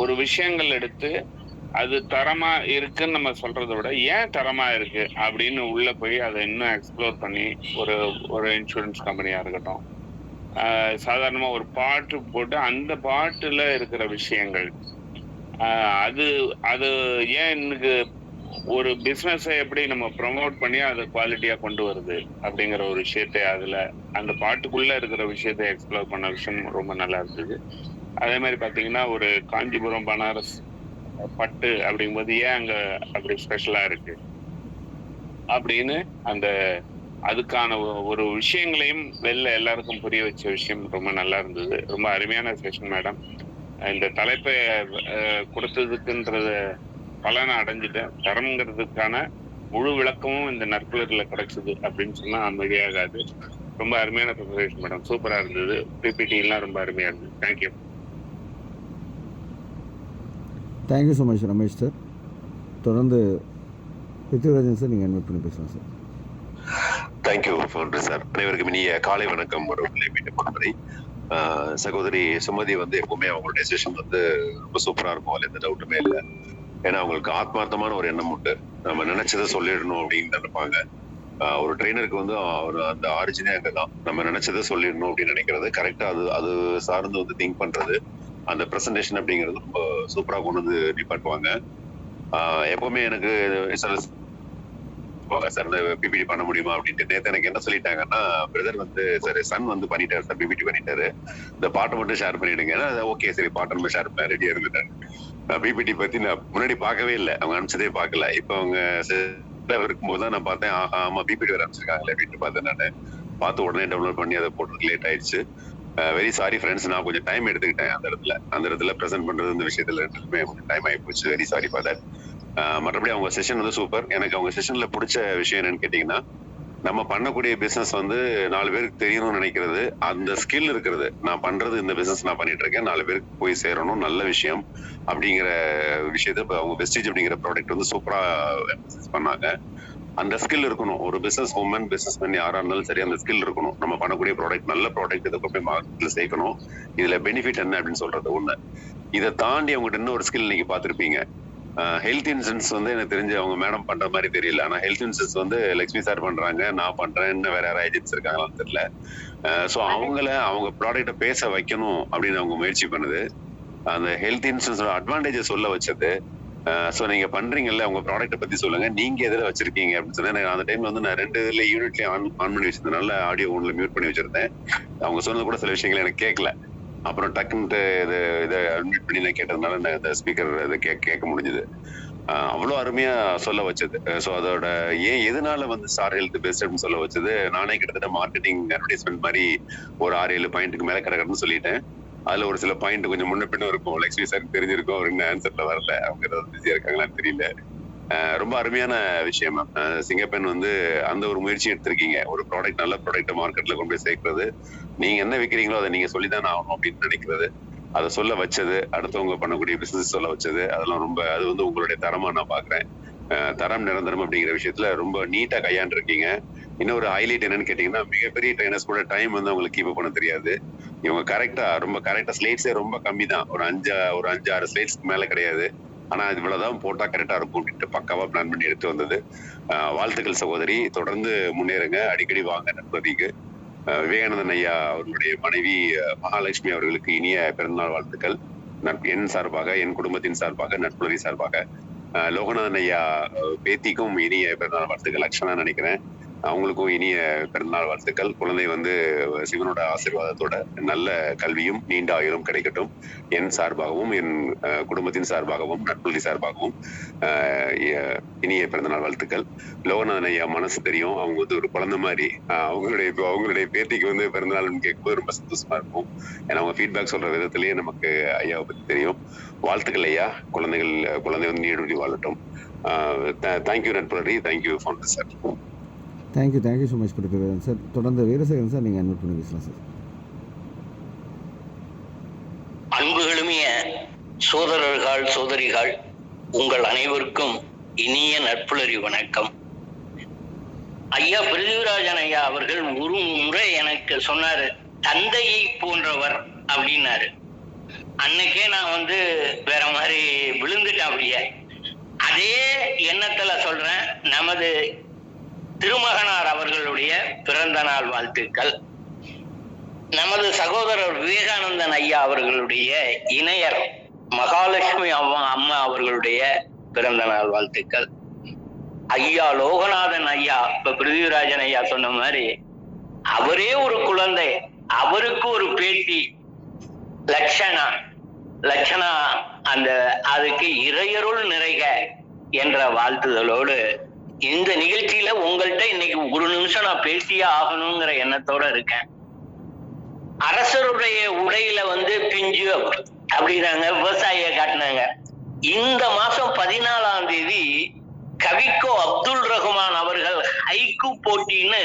ஒரு விஷயங்கள் எடுத்து அது தரமா இருக்குன்னு நம்ம சொல்றதை விட ஏன் தரமா இருக்கு அப்படின்னு உள்ள போய் அதை இன்னும் எக்ஸ்ப்ளோர் பண்ணி ஒரு இன்சூரன்ஸ் கம்பெனியா இருக்கட்டும், சாதாரணமா ஒரு பாட்டு போட்டு அந்த பாட்டுல இருக்கிற விஷயங்கள், அது ஏன் எனக்கு ஒரு பிசினஸை எப்படி நம்ம ப்ரமோட் பண்ணி அதை குவாலிட்டியா கொண்டு வருது அப்படிங்கிற ஒரு விஷயத்தை அதுல அந்த பாட்டுக்குள்ள இருக்கிற விஷயத்தை எக்ஸ்ப்ளோர் பண்ண விஷயம் ரொம்ப நல்லா இருந்தது. அதே மாதிரி பாத்தீங்கன்னா ஒரு காஞ்சிபுரம் பனாரஸ் பட்டு அப்படிங்கும்போது ஏன் அங்க அப்படி ஸ்பெஷலா இருக்கு அப்படின்னு அதுக்கான ஒரு விஷயங்களையும் வெளில எல்லாருக்கும் புரிய வச்ச விஷயம் ரொம்ப நல்லா இருந்தது. ரொம்ப அருமையான செஷன் மேடம். இந்த தலைப்பை கொடுத்ததுக்குன்றத பலனை அடைஞ்சிட்டேன். தரம்ங்கிறதுக்கான முழு விளக்கமும் இந்த நற்புலர்ல கிடைச்சது அப்படின்னு சொன்னா அமைதியாகாது. ரொம்ப அருமையான ப்ரிப்பரேஷன் மேடம், சூப்பரா இருந்தது. பிபிடி எல்லாம் ரொம்ப அருமையா இருந்தது. Thank you. Thank you so much Ramesh sir. தொடர்ந்து பிருத்திவிராஜன் சார், நீங்கள் இன்வைட் பண்ணி பேசலாம் சார். Thank you founder sir. அனைவருக்கும் இனிய காலை வணக்கம். ஒரு மீண்டும் பொறுப்பதை சகோதரி சுமதி எப்பவுமே அவங்களுடைய செஷன் ரொம்ப சூப்பரா இருக்கும். அதுல எந்த டவுட்டுமே இல்லை. ஏன்னா அவங்களுக்கு ஆத்மார்த்தமான ஒரு எண்ணம் உண்டு. நம்ம நினைச்சதை சொல்லிடணும் அப்படின்னு நினைப்பாங்க. ஒரு ட்ரெயினருக்கு அவர் அந்த ஆரிஜினே அங்கதான். நம்ம நினைச்சதை சொல்லிடணும் அப்படின்னு நினைக்கிறது கரெக்டா அது சார்ந்து திங்க் பண்றது, அந்த பிரசன்டேஷன் அப்படிங்கிறது ரொம்ப சூப்பரா கொண்டு வந்து நிப்பாட்டுவாங்க. எப்பவுமே எனக்கு சார் பிபிடி பண்ண முடியுமா அப்படின்ட்டு நேற்று எனக்கு என்ன சொல்லிட்டாங்கன்னா, பிரதர் சார் சன் பண்ணிட்டாரு சார், பிபிடி பண்ணிட்டாரு, இந்த பாட்டை மட்டும் ஷேர் பண்ணிடுங்க. ஓகே சரி, பாட்டை நம்ம ஷேர் பண்ண ரெடியா இருந்துட்டாரு. பிபிடி பத்தி நான் முன்னாடி பார்க்கவே இல்லை, அவங்க அனுப்பிச்சதே பார்க்கல. இப்ப அவங்க இருக்கும்போது தான் நான் பார்த்தேன், ஆமா பிபிடி வர அனுப்பிச்சிருக்காங்களே அப்படின்னு பார்த்தேன். நான் பார்த்து உடனே டவுன்லோட் பண்ணி அதை போட்டு லேட் ஆயிடுச்சு. வெரி சாரி ஃப்ரெண்ட்ஸ், நான் கொஞ்சம் டைம் எடுத்துக்கிட்டேன் அந்த இடத்துல ப்ரெசென்ட் பண்றது இந்த விஷயத்துல டைம் ஆகி போச்சு. Very sorry for that. மற்றபடி அவங்க செஷன் சூப்பர். எனக்கு அவங்க செஷன்ல பிடிச்ச விஷயம் என்னன்னு கேட்டீங்கன்னா, நம்ம பண்ணக்கூடிய பிசினஸ் 4 பேருக்கு தெரியணும்னு நினைக்கிறது, அந்த ஸ்கில் இருக்கிறது. நான் பண்றது இந்த பிசினஸ் நான் பண்ணிட்டு இருக்கேன், 4 பேருக்கு போய் சேரணும், நல்ல விஷயம் அப்படிங்கிற விஷயத்த அவங்க வெஸ்டேஜ் அப்படிங்கிற ப்ராடக்ட் சூப்பரா பண்ணாங்க. அந்த ஸ்கில் இருக்கணும். ஒரு பிசினஸ் உமன், பிசினஸ் மேன் யாரா இருந்தாலும் சரி, அந்த ஸ்கில் இருக்கணும். நம்ம பண்ணக்கூடிய ப்ராடக்ட் நல்ல ப்ராடக்ட், இதை போய் மார்க்கெட்ல சேர்க்கணும், இதுல பெனிஃபிட் என்ன அப்படின்னு சொல்றது ஒண்ணு. இதை தாண்டி அவங்ககிட்ட இன்னும் ஒரு ஸ்கில் நீங்க பாத்திருப்பீங்க. ஹெல்த் இன்சூரன்ஸ் வந்து எனக்கு தெரிஞ்சு அவங்க மேடம் பண்ற மாதிரி தெரியல. ஆனா ஹெல்த் இன்சூரன்ஸ் வந்து லட்சுமி சார் பண்றாங்க, நான் பண்றேன், இன்னும் வேற யாராவது ஏஜென்ட்ஸ் இருக்காங்களான்னு தெரியல. ஸோ அவங்க ப்ராடக்ட்டை பேச வைக்கணும் அப்படின்னு அவங்க முயற்சி பண்ணுது. அந்த ஹெல்த் இன்சூரன்ஸோட அட்வான்டேஜ் சொல்ல வச்சது. ஸோ நீங்க பண்றீங்கல்ல, உங்க ப்ராடக்ட்டை பத்தி சொல்லுங்க, நீங்க எதுல வச்சிருக்கீங்க அப்படின்னு சொன்னா, அந்த டைம்ல வந்து நான் 2 இதுல யூனிட்லயும் ஆன் பண்ணி வச்சிருந்தேன். நல்ல ஆடியோ ஒன்ல மியூட் பண்ணி வச்சிருந்தேன். அவங்க சொன்னது கூட சில விஷயங்கள் எனக்கு கேட்கல. அப்புறம் டக்குன்ட்டு இதை அட்மிட் பண்ணி நான் கேட்டதுனால நான் இந்த ஸ்பீக்கர் இதை கேட்க முடிஞ்சது. அவ்வளோ அருமையா சொல்ல வச்சது. ஸோ அதோட எதனால வந்து ஸ்டார் ஹெல்த் பெஸ்ட் அப்படின்னு சொல்ல வச்சது, நானே கிட்டத்தட்ட மார்க்கெட்டிங் அட்வர்டைஸ்மெண்ட் மாதிரி ஒரு 6-7 பாயிண்ட்டுக்கு மேல கிடக்குன்னு சொல்லிட்டேன். அதுல ஒரு சில பாயிண்ட் கொஞ்சம் முன்ன பின்ன இருக்கும். லக்ஷ்மி சார் தெரிஞ்சிருக்கும், அவர் இன்னும் ஆன்சர்ல வரல, அவங்க ஏதாவது பிஸியா இருக்காங்களான்னு தெரியல. ரொம்ப அருமையான விஷயம் மேம். சிங்கப்பெண் வந்து அந்த ஒரு முயற்சி எடுத்திருக்கீங்க. ஒரு ப்ராடக்ட், நல்ல ப்ராடக்ட் மார்க்கெட்ல கொண்டு போய் சேர்க்கறது, நீங்க என்ன விற்கிறீங்களோ அதை நீங்க சொல்லிதான் ஆகணும் அப்படின்னு நினைக்கிறது, அதை சொல்ல வச்சது, அடுத்தவங்க பண்ணக்கூடிய பிசினஸ் சொல்ல வச்சது, அதெல்லாம் ரொம்ப, அது வந்து உங்களுடைய தரமா நான் பாக்குறேன். தரம் நிரந்தரம் அப்படிங்கிற விஷயத்துல ரொம்ப நீட்டா கையாண்டிருக்கீங்க. இன்னொரு ஹைலைட் என்னன்னு கேட்டீங்கன்னா, மிகப்பெரிய ட்ரைனர்ஸ் கூட டைம் வந்து அவங்களுக்கு கீப் பண்ண தெரியாது. இவங்க ரொம்ப கரெக்டா ஸ்லைட்ஸே ரொம்ப கம்மி தான், ஒரு 5-6 ஸ்லைட்ஸ்க்கு மேல கிடையாது. ஆனா இவ்வளவுதான் போட்டா கரெக்டா இருக்கும் அப்படின்ட்டு பக்காவா பிளான் பண்ணி எடுத்து வந்தது. வாழ்த்துக்கள் சகோதரி, தொடர்ந்து முன்னேறுங்க, அடிக்கடி வாங்க நட்பதிக்கு. விவேகானந்தன் ஐயா அவர்களுடைய மனைவி மகாலட்சுமி அவர்களுக்கு இனிய பிறந்தநாள் வாழ்த்துக்கள். என் சார்பாக, என் குடும்பத்தின் சார்பாக, நட்புலரி சார்பாக. லோகநாதன் ஐயா பேத்திக்கும் இனிய பிறந்தநாள் வாழ்த்துக்கள். லக்ஷனா நினைக்கிறேன், அவங்களுக்கும் இனிய பிறந்தநாள் வாழ்த்துக்கள். குழந்தை வந்து சிவனோட ஆசீர்வாதத்தோட நல்ல கல்வியும் நீண்ட ஆயுளும் கிடைக்கட்டும். என் சார்பாகவும், என் குடும்பத்தின் சார்பாகவும், நட்புலி சார்பாகவும் இனிய பிறந்தநாள் வாழ்த்துக்கள். லோகநாதன் ஐயா மனசு தெரியும், அவங்க வந்து ஒரு குழந்தை மாதிரி. அவங்களுடைய பேத்திக்கு வந்து பிறந்தநாள் கேட்கும்போது ரொம்ப சந்தோஷமா இருக்கும். ஏன்னா அவங்க ஃபீட்பேக் சொல்ற விதத்திலேயே நமக்கு ஐயாவை பத்தி தெரியும். வாழ்த்துக்கள் ஐயா, குழந்தை வந்து நீடுடி வாழட்டும். தேங்க்யூ நட்புலரி, thank you founder sir. Thank you so much Pratheepan sir. தொடர்ந்து வீரசேகரன் சார், நீங்கள் அட்மிட் பண்ணி பேசலாம் சார். அன்புகளுமிய சோதரர்கள், சோதரிகள், உங்கள் அனைவருக்கும் இனிய நட்புலரி வணக்கம். ஐயா பிருத்திவிராஜன் ஐயா அவர்கள் ஒரு முறை எனக்கு சொன்னாரு, தந்தையை போன்றவர் அப்படின்னாரு. அன்னைக்கே நான் வந்து வேற மாதிரி விழுந்துட்டேன். அப்படியே அதே எண்ணத்துல சொல்றேன், நமது திருமகனார் அவர்களுடைய பிறந்த நாள் வாழ்த்துக்கள். நமது சகோதரர் விவேகானந்தன் ஐயா அவர்களுடைய இணையர் மகாலட்சுமி அம்மா அவர்களுடைய பிறந்த நாள் வாழ்த்துக்கள். ஐயா லோகநாதன் ஐயா, இப்ப பிருத்திவிராஜன் ஐயா சொன்ன மாதிரி, அவரே ஒரு குழந்தை, அவருக்கு ஒரு பேட்டி லட்சணா, அந்த அதுக்கு இறையருள் நிறைக என்ற வாழ்த்துதலோடு இந்த நிகழ்ச்சியில உங்கள்கிட்ட இன்னைக்கு ஒரு நிமிஷம் நான் பேசியே ஆகணுங்கிற எண்ணத்தோட இருக்கேன். அரசருடைய உடையில வந்து பிஞ்சு அப்படின்னாங்க, விவசாயிய காட்டினாங்க. இந்த மாசம் 14ஆம் தேதி கவிக்கோ அப்துல் ரஹ்மான் அவர்கள் ஹைக்கு போட்டின்னு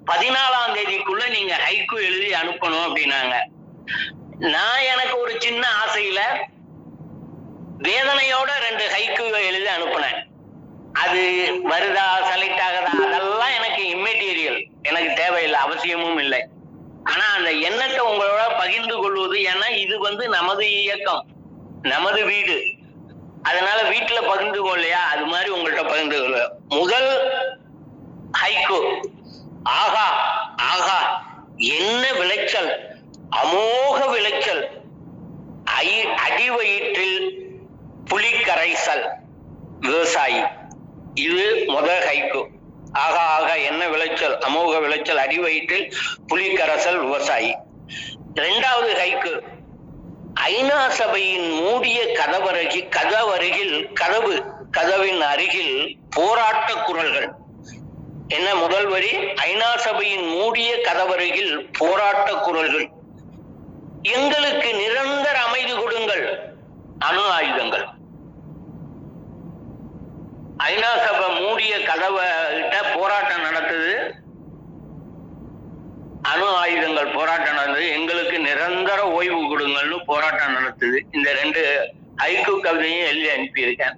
14ஆம் தேதிக்குள்ள நீங்க ஹைக்கு எழுதி அனுப்பணும் அப்படின்னாங்க. நான் எனக்கு ஒரு சின்ன ஆசையில வேதனையோட 2 ஹைக்கு எழுதி அனுப்புனேன். அது வருதா, செலக்ட் ஆகுதா, அதெல்லாம் எனக்கு இம்மெட்டீரியல், எனக்கு தேவையில்லை, அவசியமும் இல்லை. ஆனா அந்த எண்ணத்தை உங்களோட பகிர்ந்து கொள்வது, ஏன்னா இது வந்து நமது இயக்கம், நமது வீடு, அதனால வீட்டுல பகிர்ந்து கொள்ளையா, அது மாதிரி உங்கள்கிட்ட பகிர்ந்து கொள்ள. முதல் ஹைக்கு, ஆகா ஆகா என்ன விளைச்சல், அமோக விளைச்சல், அடிவயிற்றில் புலி கரைசல் விவசாயி. இது முதல் ஹைக்கு. ஆகா ஆகா என்ன விளைச்சல், அமோக விளைச்சல், அடிவயிற்றில் புலி கரைசல் விவசாயி. 2வது ஹைக்கு, ஐநா சபையின் மூடிய கதவின் அருகில் போராட்ட குரல்கள். என்ன முதல் வரி, ஐநா சபையின் மூடிய கதவருகில் போராட்ட குரல்கள். எங்களுக்கு நிரந்தர அமைதி கொடுங்கள், அணு ஆயுதங்கள். ஐநா சபை மூடிய கதவகிட்ட போராட்டம் நடத்துது, அணு ஆயுதங்கள் போராட்டம் நடந்தது. எங்களுக்கு நிரந்தர ஓய்வு கொடுங்கள்னு போராட்டம் நடத்துது. இந்த 2 ஹைக்கு கவிதையும் எழுதி அனுப்பியிருக்கேன்.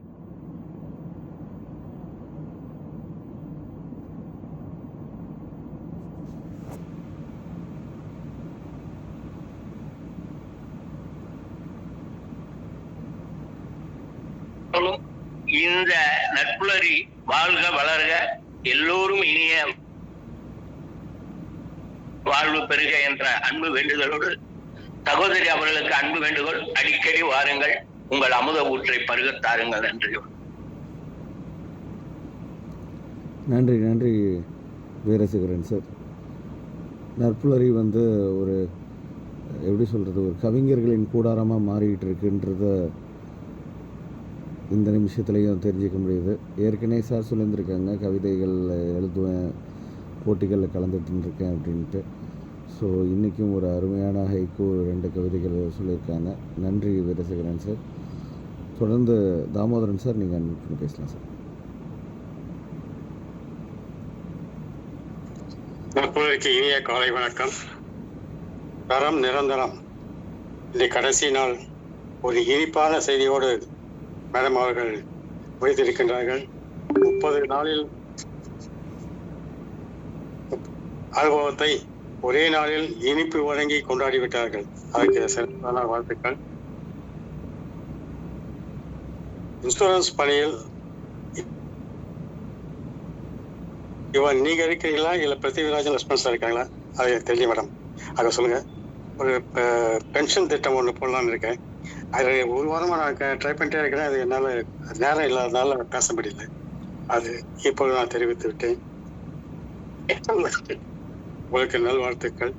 இந்த நட்புலரி வாழ்க வளர்க, எல்லோரும் இனிய வாழ்வு பெறுக என்ற அன்பு வேண்டுதலோடு சகோதரி அவர்களுக்கு அன்பு வேண்டுகோள், அடிக்கடி வாருங்கள், உங்கள் அமுத ஊற்றை பருகத்தாருங்கள். நன்றி. நன்றி நன்றி வீரசேகரன் சார். நற்புலரி ஒரு எப்படி சொல்கிறது, ஒரு கவிஞர்களின் கூடாரமாக மாறிக்கிட்டு இருக்குன்றத இந்த நிமிஷத்துலேயும் தெரிஞ்சிக்க முடியுது. ஏற்கனவே சார் சொல்லியிருந்திருக்காங்க, கவிதைகள் எழுதுவேன், போட்டிகளில் கலந்துட்டு இருக்கேன் அப்படின்ட்டு. ஸோ இன்றைக்கும் ஒரு அருமையான ஹைக்கூ 2 கவிதைகள் சொல்லியிருக்காங்க. நன்றி வீரசேகரன் சார். தொடர்ந்து தாமோதரன் சார், நீங்கள் அனுப்பி பேசலாம் சார். நற்புலருக்கு இனிய காலை வணக்கம். தரம் நிரந்தரம். இந்த கடைசி நாள் ஒரு இனிப்பான செய்தியோடு மேடம் அவர்கள் முடித்திருக்கின்றார்கள். 30 நாளில் அனுபவத்தை ஒரே நாளில் இனிப்பு வழங்கி கொண்டாடிவிட்டார்கள். அதற்கு சிறப்பான வாழ்த்துக்கள். இன்சூரன்ஸ் பணியில் இவன் நீங்க இருக்கிறீங்களா இல்ல பிருத்திவிராஜன் ரெஸ்பான்ஸா இருக்காங்களா? அது தெரியும் மேடம், அதை சொல்லுங்க. ஒரு பென்ஷன் திட்டம் ஒன்று போடலான்னு இருக்கேன். அது 1 வாரமா நான் ட்ரை பண்ணிட்டே இருக்கிறேன். அது என்னால் நேரம் இல்லாதனால பேச முடியல. அது இப்பொழுது நான் தெரிவித்து விட்டேன். உங்களுக்கு நல்வாழ்த்துக்கள்.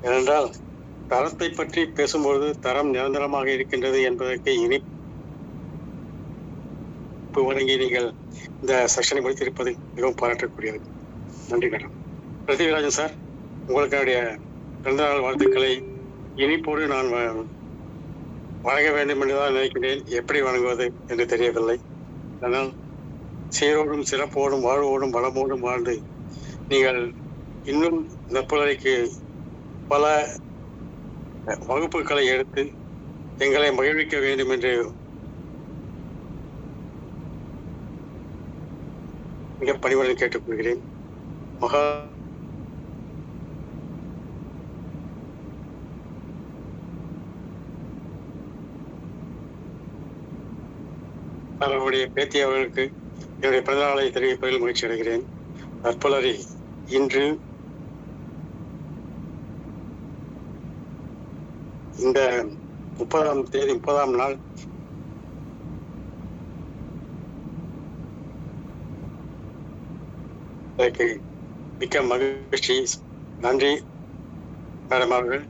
ஏனென்றால் தரத்தை பற்றி பேசும்பொழுது தரம் நிரந்தரமாக இருக்கின்றது என்பதற்கு இனிப்பு வழங்கி நீங்கள் இந்த செஷனை முடித்திருப்பது மிகவும் பாராட்டக்கூடியது. நன்றி மேடம். பிருத்திவிராஜன் சார், உங்களுக்கு என்னுடைய பிறந்தநாள் வாழ்த்துக்களை இனிப்போடு நான் வழங்க வேண்டும் என்றுதான் நினைக்கிறேன். எப்படி வழங்குவது என்று தெரியவில்லை. ஆனால் சீரோடும் சிறப்போடும் வாழ்வோடும் வளமோடும் வாழ்ந்து நீங்கள் இன்னும் நற்புலரிக்கு பல வகுப்புகளை எடுத்து எங்களை மகிழ்விக்க வேண்டும் என்று மிக பணிவுடன் கேட்டுக்கொள்கிறேன். அவருடைய பேத்தி அவர்களுக்கு என்னுடைய பிறந்தநாளை தெரிவிப்பதில் மகிழ்ச்சி அடைகிறேன். நற்புலரி இன்று இந்த 30ஆம் தேதி 30ஆம் நாள் எனக்கு மிக்க மகிழ்ச்சி. நன்றி மேடம் அவர்கள்.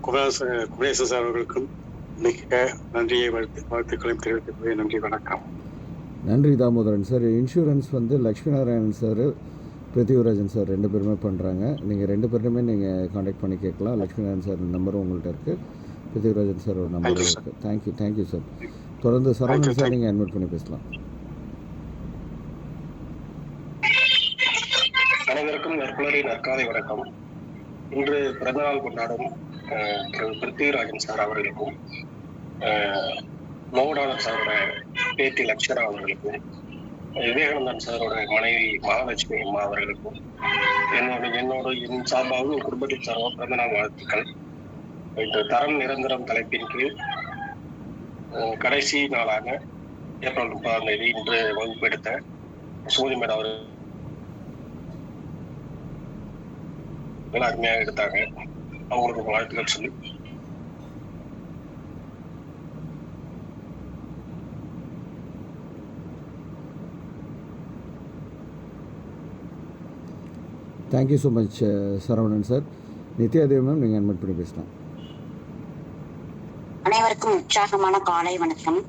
குமரேசன் சார் அவர்களுக்கும் மிக்க நன்றியை வாழ்த்துக்களையும் தெரிவித்துக் நன்றி, வணக்கம். நன்றி Damodaran sir. Insurance Lakshmi Narayanan sir, Prithvirajan sir 2 பேருமே பண்ணுறாங்க. நீங்கள் 2 பேருமே நீங்கள் காண்டாக்ட் பண்ணி கேட்கலாம். லக்ஷ்மி நாராயணன் சார் நம்பரும் உங்கள்கிட்ட இருக்குது, பிருத்திவிராஜன் சார் ஒரு நம்பரும் இருக்குது. Thank you sir. தொடர்ந்து சரவணன் சார் நீங்கள் அட்மிட் பண்ணி பேசலாம். அனைவருக்கும் நற்புலரி நற்காலை வணக்கம். இன்று பிறந்தநாள் கொண்டாடும் பிருத்திவிராஜன் சார் அவர்களுக்கும், மோகனானந்த் சாரோட பேத்தி லக்ஷரா அவர்களுக்கும், விவேகானந்தன் சாரோட மனைவி மகாலட்சுமி அம்மா அவர்களுக்கும் என் சார்பாகவும் என் குடும்பத்தின் சார்பாக பிறந்தநாள் வாழ்த்துக்கள். இன்று தரம் நிரந்தரம் தலைப்பின் கீழ் கடைசி நாளாக ஏப்ரல் 30ஆம் தேதி இன்று வகுப்பு எடுத்த சுமதி மேடம் அவர்கள் அருமையாக எடுத்தாங்க. அவங்களுக்கு வாழ்த்துக்கள் சொல்லி thank you so much Saravanan sir. Nithyadevi ma'am நீங்கள் அட்மிட் பண்ணி பேசலாம். அனைவருக்கும் உற்சாகமான காலை வணக்கம்.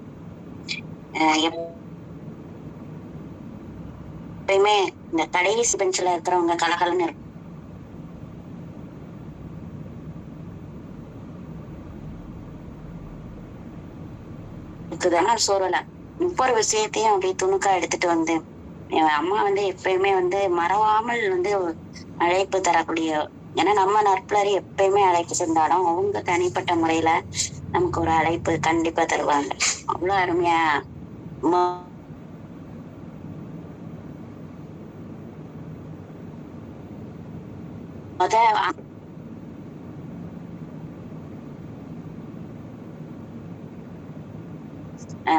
எப்பயுமே இந்த கடைசி பெஞ்சில் இருக்கிறவங்க கலகலன்னு இருக்குதுன்னா சோறல ஒவ்வொரு விஷயத்தையும் அப்படியே துணுக்கா எடுத்துட்டு என் அம்மா எப்பயுமே மறவாமல் அழைப்பு தரக்கூடிய, ஏன்னா நம்ம நற்புலரி எப்பயுமே அழைப்பு சென்றாலும் அவங்க தனிப்பட்ட முறையில நமக்கு ஒரு அழைப்பு கண்டிப்பா தருவாங்க. அவ்வளவு அருமையா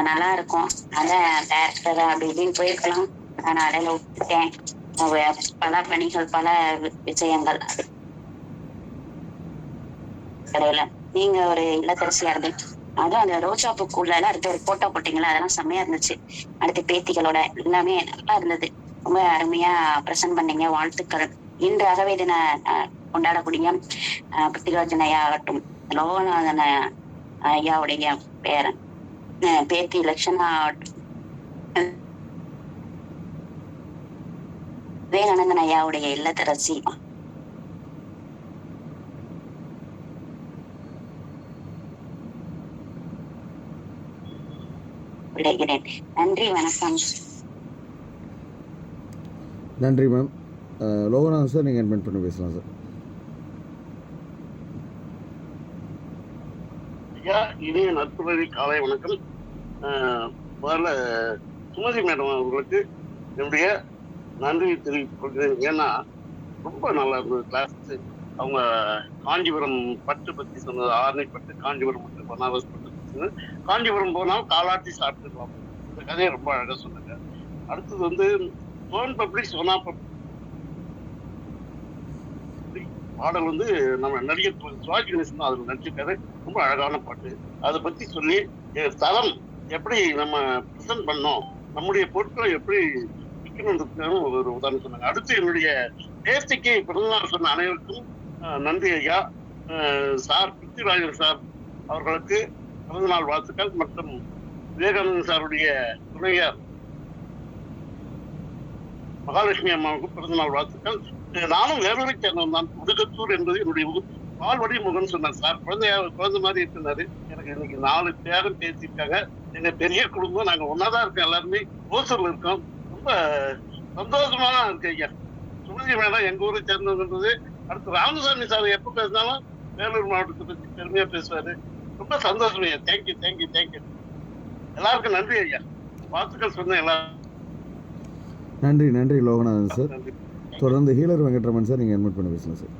நல்லா இருக்கும். அதான் டேரக்டர் அப்படி இப்படின்னு போயிருக்கலாம். நான் இடையில விட்டுட்டேன். பல பணிகள், பல விஷயங்கள் இடையில. நீங்க ஒரு இல்லத்தரசியா இருந்தேன். அதுவும் அந்த ரோஜா பூக்குள்ள அடுத்து ஒரு போட்டோ போட்டீங்களா, அதெல்லாம் செம்மையா இருந்துச்சு. அடுத்து பேத்திகளோட எல்லாமே நல்லா இருந்தது. ரொம்ப அருமையா பிரசன்ட் பண்ணீங்க. வாழ்த்துக்கள். இன்று அகவை தின கொண்டாடக்கூடிய பிருத்திவிராஜன் ஐயா ஆகட்டும், லோகநாதன் ஐயாவுடைய பேரன் பேத்தி லட்சணா ஆகட்டும், விவேகானந்தன் ஐயாவுடைய இல்லத்தரசி விடைகிறேன். நன்றி, வணக்கம். நன்றி மேம். லோகநாதன் சார், நீங்கள் அட்மிட் பண்ணி பேசலாம் சார். ஐயா, இனிய நட்புறவி காலை வணக்கம். முதல்ல சுமதி மேடம் அவர்களுக்கு என்னுடைய நன்றி தெரிவித்துக் கொள்கிறேன். ஏன்னா ரொம்ப நல்லா இருந்தது கிளாஸ். அவங்க காஞ்சிபுரம் பட்டு பற்றி சொன்னது, ஆரணி பட்டு, காஞ்சிபுரம் பட்டு, பனாரஸ் பட்டு சொன்னது. காஞ்சிபுரம் போனால் காலாட்டி சாப்பிட்டுக்கலாம். இந்த கதையை ரொம்ப அழகாக சொன்னாங்க. அடுத்தது வந்து சோன் பப்ளிக் சோனா பப்ளிக் பாடல் வந்து நம்ம நடிகர் சிவாஜி கணேசன் தான் அதில் நடிச்சிருக்காரு. ரொம்ப அழகான பாட்டு. அதை பற்றி சொல்லி தரம் எப்படி நம்ம ப்ரெசென்ட் பண்ணோம், நம்முடைய பொருட்களை எப்படி விற்கணுன்றதுக்கான ஒரு உதாரணம் சொன்னாங்க. அடுத்து என்னுடைய தேர்ச்சிக்கு பிறந்தநாள் சொன்ன அனைவருக்கும் நன்றி ஐயா. சார் பிருத்திவிராஜன் சார் அவர்களுக்கு பிறந்தநாள் வாழ்த்துக்கள். மற்றும் விவேகானந்தன் சாருடைய துணையார் மகாலட்சுமி அம்மாவுக்கு பிறந்தநாள் வாழ்த்துக்கள். நானும் வேலூரை சேர்ந்தவன் தான். முதுகத்தூர் என்பது என்னுடைய பால்வடி முகன் சொன்னார். சார் குழந்தை மாதிரி இருக்கிறாரு. எனக்கு இன்னைக்கு 4 பேரும் பேசியிருக்காங்க. எங்க பெரிய குடும்பம், நாங்க ஒன்னாதான் இருக்கோம். எல்லாருமே ஓசூர்ல இருக்கோம். ரொம்ப சந்தோஷமா இருக்கு ஐயா. சுமதி மேடம் எங்க ஊரை சேர்ந்ததுன்றது. அடுத்து ராமசாமி சார் எப்ப பேசினாலும் வேலூர் மாவட்டத்தை பத்தி பெருமையா பேசுவாரு. ரொம்ப சந்தோஷம் ஐயா. Thank you thank you thank you. எல்லாருக்கும் நன்றி ஐயா. வாழ்த்துக்கள் சொன்ன எல்லாரும் நன்றி. நன்றி லோகநாதன் சார். தொடர்ந்து ஹீலர் வெங்கட்ரமன் சார், நீங்கள் அட்மிட் பண்ணி பேசலாம் சார்.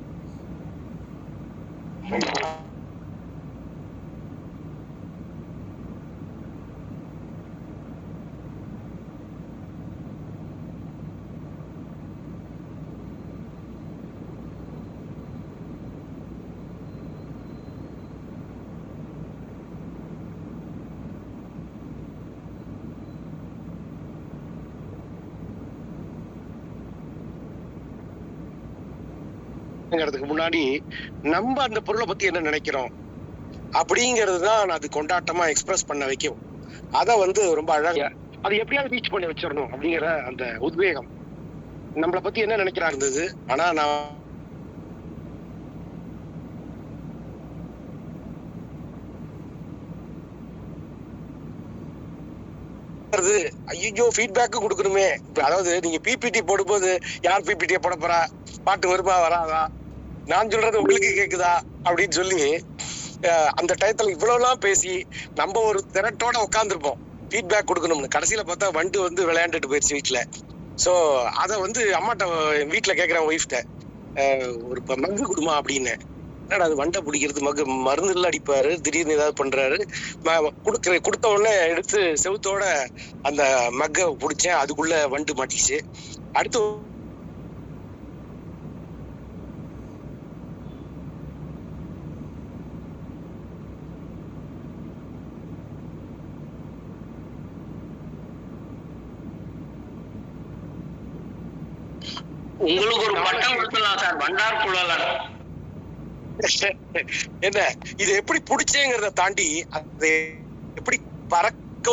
முன்னாடி நம்ம அந்த பொருளை பத்தி என்ன நினைக்கிறோம் அப்படிங்கிறது தான் அது கொண்டாட்டமா எக்ஸ்பிரஸ் பண்ண வைக்கும். அத வந்து ரொம்ப அழகா அது எப்படியாவது ரீச் பண்ணி வச்சிடணும் அப்படிங்கிற அந்த உத்வேகம் நம்மளை பத்தி என்ன நினைக்கிறா இருந்தது. ஆனா நான் ஐயோ ஃபீட்பேக்கு கொடுக்கணுமே. அதாவது நீங்க பிபிடி போடும்போது யார் பிபிடியை போட போறா, பாட்டு வருமா வராதா, நான் சொல்றது உங்களுக்கு கேக்குதா அப்படின்னு சொல்லி அந்த டயத்துல இவ்வளவுலாம் பேசி நம்ம ஒரு திரட்டோட உட்காந்துருப்போம் ஃபீட்பேக் கொடுக்கணும்னு. கடைசியில பார்த்தா வண்டு வந்து விளையாண்டுட்டு போயிடுச்சு வீட்டுல. சோ அத வந்து அம்மாட்ட வீட்டுல கேக்குறேன் ஒய்ஃப்ட, ஒரு மங்கு கொடுமா அப்படின்னு. என்னடா அது வண்டை பிடிக்கிறது, மருந்து அடிப்பாரு, திடீர்னு ஏதாவது பண்றாரு. கொடுத்த உடனே எடுத்து செவுத்தோட அந்த மக்க பிடிச்சேன். அதுக்குள்ள வண்டு மாட்டிச்சு. அடுத்து உங்களுக்கு ஒரு பட்டம் கொடுக்கலாம் சார், வண்டார் குழலர். என்ன இது எப்படி பிடிச்சேங்கிறத தாண்டி அது எப்படி பறக்க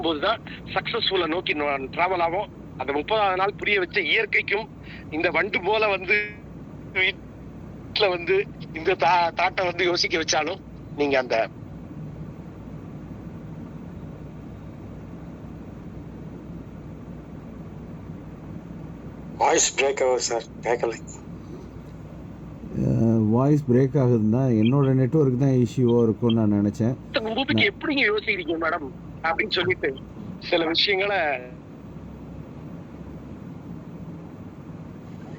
போதுதான் சக்சஸ்ஃபுல்லா நோக்கி டிராவல் ஆகும். அந்த 30வது நாள் புரிய வச்ச இயற்கைக்கும் இந்த வண்டு போல வந்து வீட்டுல வந்து இந்த தாட்டை வந்து யோசிக்க வச்சாலும் நீங்க அந்த வாய்ஸ் பிரேக் ஆகுது சார், கேட்கல. வாய்ஸ் பிரேக் ஆகுதுன்னா என்னோட நெட்வொர்க் தான் இஷ்யூவா இருக்கும்னு நான் நினைச்சேன். எப்படிங்க யோசிக்கிறீங்க மேடம்? அப்படின்னு சொல்லிட்டு சில விஷயங்களை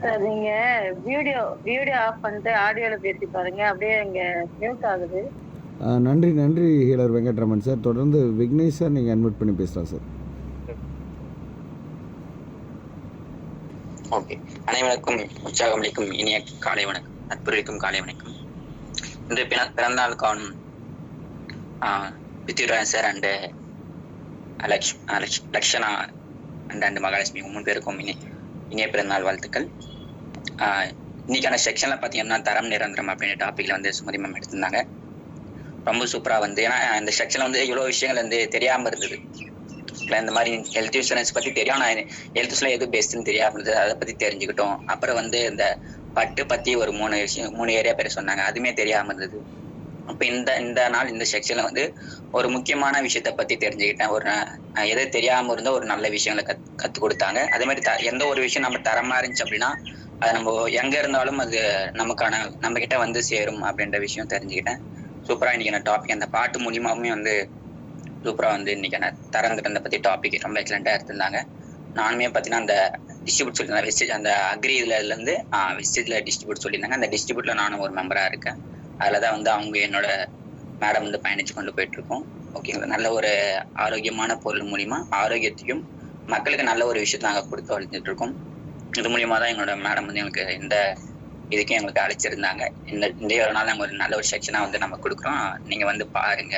சார் நீங்க வீடியோ ஆஃப் பண்ணிட்டு ஆடியோல பேசி பாருங்க, அப்படியே இங்க மியூட் ஆகுது. நன்றி ஹீலர் வெங்கட்ராமன் சார். தொடர்ந்து விக்னேஷ் சார் நீங்கள் அட்மிட் பண்ணி பேசலாம் சார். ஓகே, அனைவருக்கும் உற்சாகமளிக்கும் இனிய காலை வணக்கம், நட்புரைக்கும் காலை வணக்கம். இன்று பிறந்தநாள் காணும் Prithviraj sir and Lakshana and Mahalakshmi 3 பேருக்கும் இனிய பிறந்தநாள் வாழ்த்துக்கள். இன்னைக்கான செக்ஷன்ல பார்த்தீங்கன்னா தரம் நிரந்தரம் அப்படின்ற டாபிக்ல வந்து சுமதி மேம் எடுத்திருந்தாங்க. ரொம்ப சூப்பராக வந்து, ஏன்னா இந்த செக்ஷன்ல வந்து இவ்வளோ விஷயங்கள் வந்து தெரியாமல் இருந்தது. இந்த மாதிரி ஹெல்த் இன்சூரன்ஸ் பற்றி தெரியும், நான் ஹெல்த் இன்சூரன்ஸ் எது பெஸ்ட்டுன்னு தெரியாமல் இருந்தது, அதை பற்றி தெரிஞ்சுக்கிட்டோம். அப்புறம் வந்து இந்த பட்டு பற்றி ஒரு 3 ஏரியா பேர் சொன்னாங்க, அதுவுமே தெரியாமல் இருந்தது. அப்போ இந்த நாள் இந்த செக்ஷன்ல வந்து ஒரு முக்கியமான விஷயத்த பற்றி தெரிஞ்சுக்கிட்டேன். ஒரு எது தெரியாமல் இருந்தோ ஒரு நல்ல விஷயங்களை கற்றுக் கொடுத்தாங்க. அதே மாதிரி எந்த ஒரு விஷயம் நம்ம தரமாக இருந்துச்சு அப்படின்னா அது நம்ம எங்கே இருந்தாலும் அது நம்ம கிட்ட வந்து சேரும் அப்படின்ற விஷயம் தெரிஞ்சுக்கிட்டேன். சூப்பராக இன்னைக்கு நான் டாபிக் அந்த பாட்டு மூலியமாகவுமே வந்து சூப்பராக வந்து இன்னைக்கு நான் தரத்தை பற்றி டாபிக் ரொம்ப எக்ஸலண்ட்டாக எடுத்திருந்தாங்க. நானுமே பார்த்தீங்கன்னா அந்த டிஸ்ட்ரிபியூட் சொல்லியிருந்தேன், வெஸ்டேஜ் அந்த அக்ரி இதுலேருந்து வெஸ்டேஜில் டிஸ்ட்ரிபியூட் சொல்லியிருந்தாங்க. அந்த டிஸ்ட்ரிபியூட்ல நானும் ஒரு மெம்பராக இருக்கேன். அதில் தான் வந்து அவங்க என்னோட மேடம் வந்து பயணிச்சு கொண்டு போயிட்டு இருக்கோம். ஓகேங்களா, நல்ல ஒரு ஆரோக்கியமான பொருள் மூலிமா ஆரோக்கியத்தையும் மக்களுக்கு நல்ல ஒரு விஷயத்தை நாங்கள் கொடுத்து வளர்த்துட்டு இருக்கோம். இது மூலியமா தான் எங்களோட மேடம் வந்து எங்களுக்கு இந்த இதுக்கும் எங்களுக்கு அழைச்சிருந்தாங்க. இந்த ஒரு நாள் நாங்கள் ஒரு நல்ல ஒரு செக்ஷனாக வந்து நம்ம கொடுக்குறோம், நீங்கள் வந்து பாருங்க,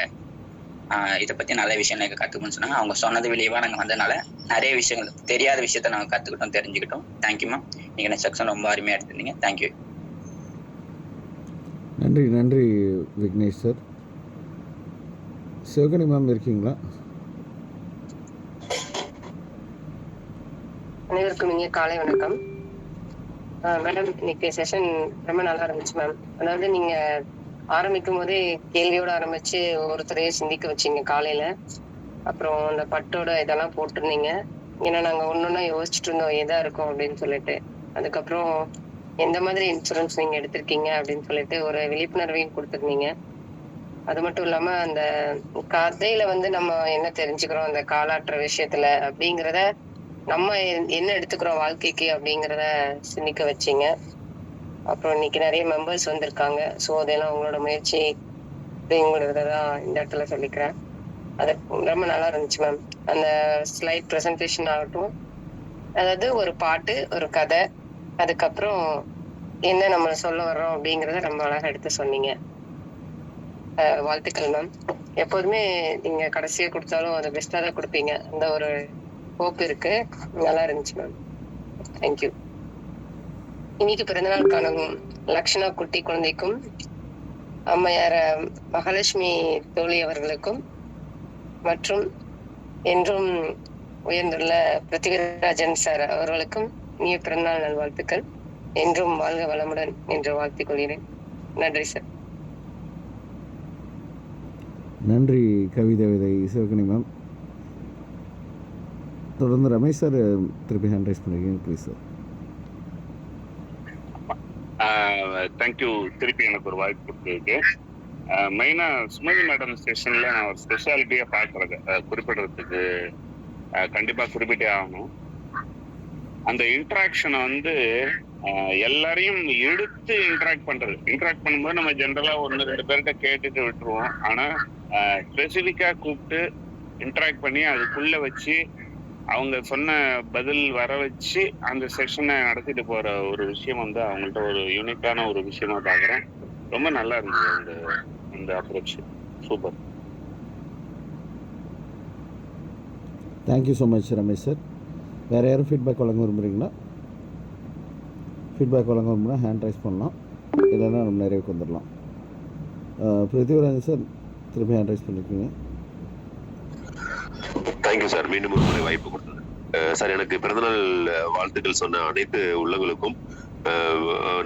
இதை பற்றி நல்ல விஷயம் எனக்கு கற்றுக்கணும்னு சொன்னாங்க. அவங்க சொன்னது விளைவாக நாங்கள் வந்ததுனால நிறைய விஷயங்கள் தெரியாத விஷயத்த நாங்கள் கற்றுக்கிட்டோம், தெரிஞ்சுக்கிட்டோம். தேங்க்யூ மேம், நீங்கள் இந்த செக்ஷன் ரொம்ப அருமையாக எடுத்திருந்தீங்க. தேங்க்யூ. நன்றி விக்னேஷ் சார். சிவகணி மேம் இருக்கீங்களா? அனைவருக்கும் இங்கே காலை வணக்கம். மேடம், இன்னைக்கு செஷன் ரொம்ப நல்லா இருந்துச்சு மேம். அதாவது நீங்க ஆரம்பிக்கும் போதே கேள்வியோட ஆரம்பிச்சு ஒருத்தரையே சிந்திக்க வச்சீங்க காலையில. அப்புறம் அந்த பட்டோட இதெல்லாம் போட்டிருந்தீங்க. ஏன்னா நாங்க ஒன்னொன்னா யோசிச்சுட்டு இருந்தோம் எதா இருக்கும் அப்படின்னு சொல்லிட்டு. அதுக்கப்புறம் எந்த மாதிரி இன்சூரன்ஸ் நீங்க எடுத்திருக்கீங்க அப்படின்னு சொல்லிட்டு ஒரு விழிப்புணர்வையும் கொடுத்துருந்தீங்க. அது மட்டும் இல்லாம அந்த கதையில வந்து நம்ம என்ன தெரிஞ்சுக்கிறோம் அந்த காலாற்ற விஷயத்துல அப்படிங்கிறத நம்ம என்ன எடுத்துக்கிறோம் வாழ்க்கைக்கு அப்படிங்கிறத சிந்திக்க வச்சீங்க. அப்புறம் இன்னைக்கு நிறைய மெம்பர்ஸ் வந்திருக்காங்க. ஸோ அதெல்லாம் உங்களோட முயற்சி அப்படிங்கிறதான் இந்த இடத்துல சொல்லிக்கிறேன். அது ரொம்ப நல்லா இருந்துச்சு மேம். அந்த ஸ்லைட் ப்ரெசன்டேஷன் ஆகட்டும், அதாவது ஒரு பாட்டு, ஒரு கதை, அதுக்கப்புறம் என்ன நம்ம சொல்ல வர்றோம் அப்படிங்கிறத ரொம்ப அழகா எடுத்து சொன்னீங்க. வாழ்த்துக்கள் மேம். எப்போதுமே நீங்க கடைசியா கொடுத்தாலும் அதை பெஸ்டா தான் கொடுப்பீங்க, அந்த ஒரு ஹோப் இருக்கு. நல்லா இருந்துச்சு மேம். தேங்க்யூ. இன்னைக்கு பிறந்தநாள் காணும் லக்ஷனா குட்டி குழந்தைக்கும் அம்மையார மகாலட்சுமி தோழி அவர்களுக்கும் மற்றும் என்றும் உயர்ந்துள்ள பிருத்திவிராஜன் சார் அவர்களுக்கும் இனிய பிறந்தநாள் நல்வாழ்த்துக்கள். என்றும் வாழ்க வளமுடன் என்று வாழ்த்திக் கொள்கிறேன். நன்றி சார். நன்றி கவிதை சிவகணி மேம். தொடர்ந்து ரமேஷ் சார் திருப்பி ஹேண்ட் ரைஸ் பண்ணிருக்கீங்க, ப்ளீஸ் சார். தேங்க்யூ. திருப்பி எனக்கு ஒரு வாய்ப்பு கொடுத்ததுக்கு. மெயினா சுமதி மேடம் ஸ்டேஷன்ல நான் ஒரு ஸ்பெஷாலிட்டியா பாக்குறது குறிப்பிடுறதுக்கு கண்டிப்பா குறிப்பிட்டே ஆகணும். அந்த இன்ட்ராக்ஷனை வந்து எல்லாரையும் எடுத்து இன்ட்ராக்ட் பண்ணும்போது நம்ம ஜென்ரலா 1-2 பேர்கிட்ட கேட்டுட்டு விட்டுருவோம். ஆனா ஸ்பெசிஃபிக்கா கூப்பிட்டு இன்ட்ராக்ட் பண்ணி அதுக்குள்ள வச்சு அவங்க சொன்ன பதில் வர வச்சு அந்த செஷனை நடத்திட்டு போற ஒரு விஷயம் வந்து அவங்கள்ட்ட ஒரு யூனிக்கான ஒரு விஷயமா பாக்குறேன். ரொம்ப நல்லா இருந்தது அந்த approach. Super. Thank you so much Ramesh sir. வேறு யாரும் ஃபீட்பேக் வழங்க விரும்புகிறீங்களா? ஃபீட்பேக் வழங்க விரும்புனா ஹேண்ட் ரைஸ் பண்ணலாம், இல்லைன்னா நம்ம நிறைவுக்கு வந்துடலாம். பிருத்திவிராஜன் சார் திருப்பி ஹேண்ட் ரைஸ் பண்ணியிருக்கீங்க. தேங்க்யூ சார், மீண்டும் ஒரு முறை வாய்ப்பு கொடுத்தது சார். எனக்கு பிறந்தநாள் வாழ்த்துக்கள் சொன்ன அனைத்து உள்ளங்களுக்கும்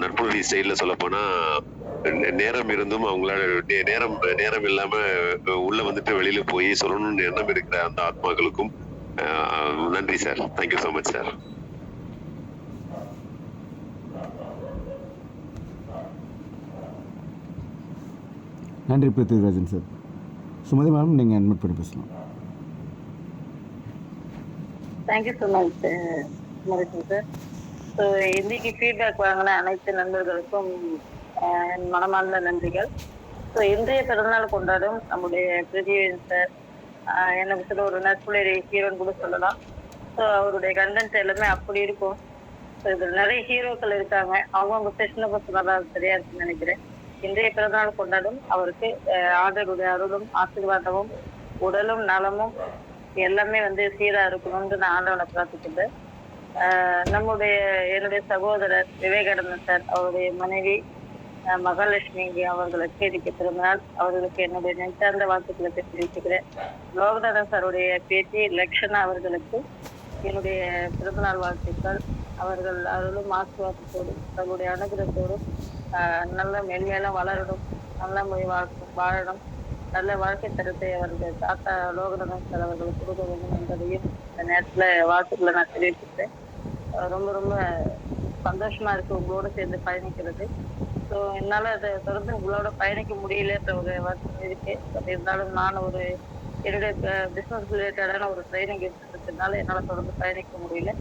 நற்புணர்ச்சி ஸ்டைலில் சொல்ல போனா நேரம் இருந்தும் அவங்களால நேரம் இல்லாம உள்ள வந்துட்டு வெளியில போய் சொல்லணும்னு எண்ணம் இருக்கிற அந்த ஆத்மாக்களுக்கும் நன்றி sir. Thank you so much sir. நன்றி பிருத்திவிராஜன் சார். சுமதி மேடம் நீங்கள் அட்மிட் பண்ணி பேசலாம். தேங்க்யூ ஸோ மச் மருத்துவம் சார். ஸோ இன்னைக்கு ஃபீட்பேக் வாங்கின அனைத்து நண்பர்களுக்கும் என் மனமார்ந்த நன்றிகள். ஸோ இன்றைய பிறந்தநாள் கொண்டாடும் நம்முடைய பிரதீவன் சார், என்னை விட்டு ஒரு நட்புடைய ஹீரோன்னு கூட சொல்லலாம். ஸோ அவருடைய கண்டென்ட் எல்லாமே அப்படி இருக்கும். ஸோ இதில் நிறைய ஹீரோக்கள் இருக்காங்க, அவங்கவுங்க செஷனை பற்றி நல்லா சரியா இருக்குன்னு நினைக்கிறேன். இன்றைய பிறந்தநாள் கொண்டாடும் அவருக்கு ஆண்டவருடைய அருளும் ஆசீர்வாதமும் உடலும் நலமும் எல்லாமே வந்து சீரா இருக்கணும்னு நான் ஆண்டவனை பிரார்த்திக்கிட்டேன். என்னுடைய சகோதரர் விவேகானந்தன் சார், அவருடைய மனைவி மகாலட்சுமி அவர்களுக்கு இன்னைக்கு பிறந்தநாள், அவர்களுக்கு என்னுடைய நெஞ்சார்ந்த வாழ்த்துக்களை தெரிவிச்சுக்கிறேன். லோகநாதன் சாருடைய பேத்தி லக்ஷனா அவர்களுக்கு என்னுடைய பிறந்தநாள் வாழ்த்துக்கள். அவர்கள் அருளும் ஆசீர்வாதத்தோடும் தங்களுடைய அனுகிரகத்தோடும் நல்ல மென்மேலும் வளரணும், நல்ல மொழி வாழணும், நல்ல வாழ்க்கை தரத்தை அவர்கள் தாத்தா லோகநாதன் சார் அவர்களுக்கு கொடுக்க வேண்டும் என்பதையும் இந்த நேரத்துல வாழ்த்துக்களை நான் தெரிவிச்சுக்கிறேன். ரொம்ப ரொம்ப சந்தோஷமா இருக்கு உங்களோட சேர்ந்து பயணிக்கிறது. ஸோ என்னால் அதை தொடர்ந்து உங்களோட பயணிக்க முடியலன்ற ஒரு வருத்தம் இருக்கு. பட் இருந்தாலும் நான் என்னுடைய பிஸ்னஸ் ரிலேட்டடான ஒரு ட்ரைனிங் எடுத்துக்கிறதுனால என்னால் தொடர்ந்து பயணிக்க முடியல.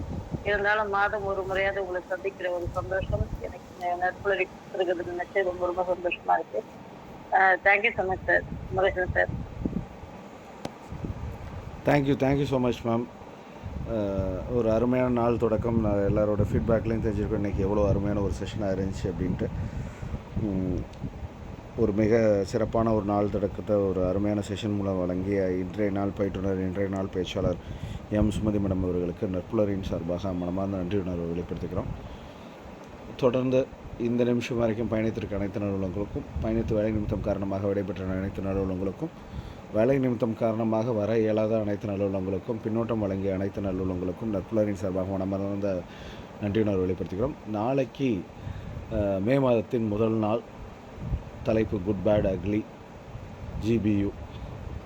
இருந்தாலும் மாதம் ஒரு முறையாவது உங்களை சந்திக்கிற ஒரு சந்தோஷம் எனக்கு நட்புலரி கொடுத்துருக்கிறது நினைச்சு ரொம்ப ரொம்ப சந்தோஷமா இருக்கு. Thank you so much sir, Murugan sir. Thank you so much ma'am. ஒரு அருமையான நாள் தொடக்கம். நான் எல்லாரோட ஃபீட்பேக்லேயும் தெரிஞ்சிருக்கேன் இன்றைக்கி எவ்வளோ அருமையான ஒரு செஷனாக இருந்துச்சு அப்படின்ட்டு. ஒரு மிக சிறப்பான ஒரு நாள் தொடக்கத்தை ஒரு அருமையான செஷன் மூலம் வழங்கிய இன்றைய நாள் பயிற்றுனர், இன்றைய நாள் பேச்சாளர் எம் சுமதி மேடம் அவர்களுக்கு நட்புலரின் சார்பாக மனமார்ந்த நன்றி உணர்வு வெளிப்படுத்துகிறோம். தொடர்ந்து இந்த நிமிஷம் வரைக்கும் பயணித்திருக்க அனைத்து நடுவலங்களுக்கும், பயணித்து வேலை நிமித்தம் காரணமாக விடைபெற்ற அனைத்து நடுவலங்களுக்கும், வேலை நிமித்தம் காரணமாக வர இயலாத அனைத்து நல்லுள்ளங்களுக்கும், பின்னோட்டம் வழங்கிய அனைத்து நல்லுள்ளங்களுக்கும் நட்புலரின் சார்பாக மனமார்ந்த நன்றியுணர்வு வெளிப்படுத்துகிறோம். நாளைக்கு மே மாதத்தின் முதல் நாள், தலைப்பு குட் பேட் அக்லி GBU.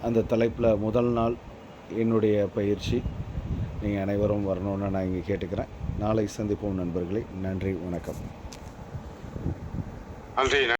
அந்த தலைப்பில் முதல் நாள் என்னுடைய பயிற்சி. நீங்கள் அனைவரும் வரணும்னு நான் இங்கே கேட்டுக்கிறேன். நாளை சந்திப்போம் நண்பர்களே. நன்றி, வணக்கம். நன்றி.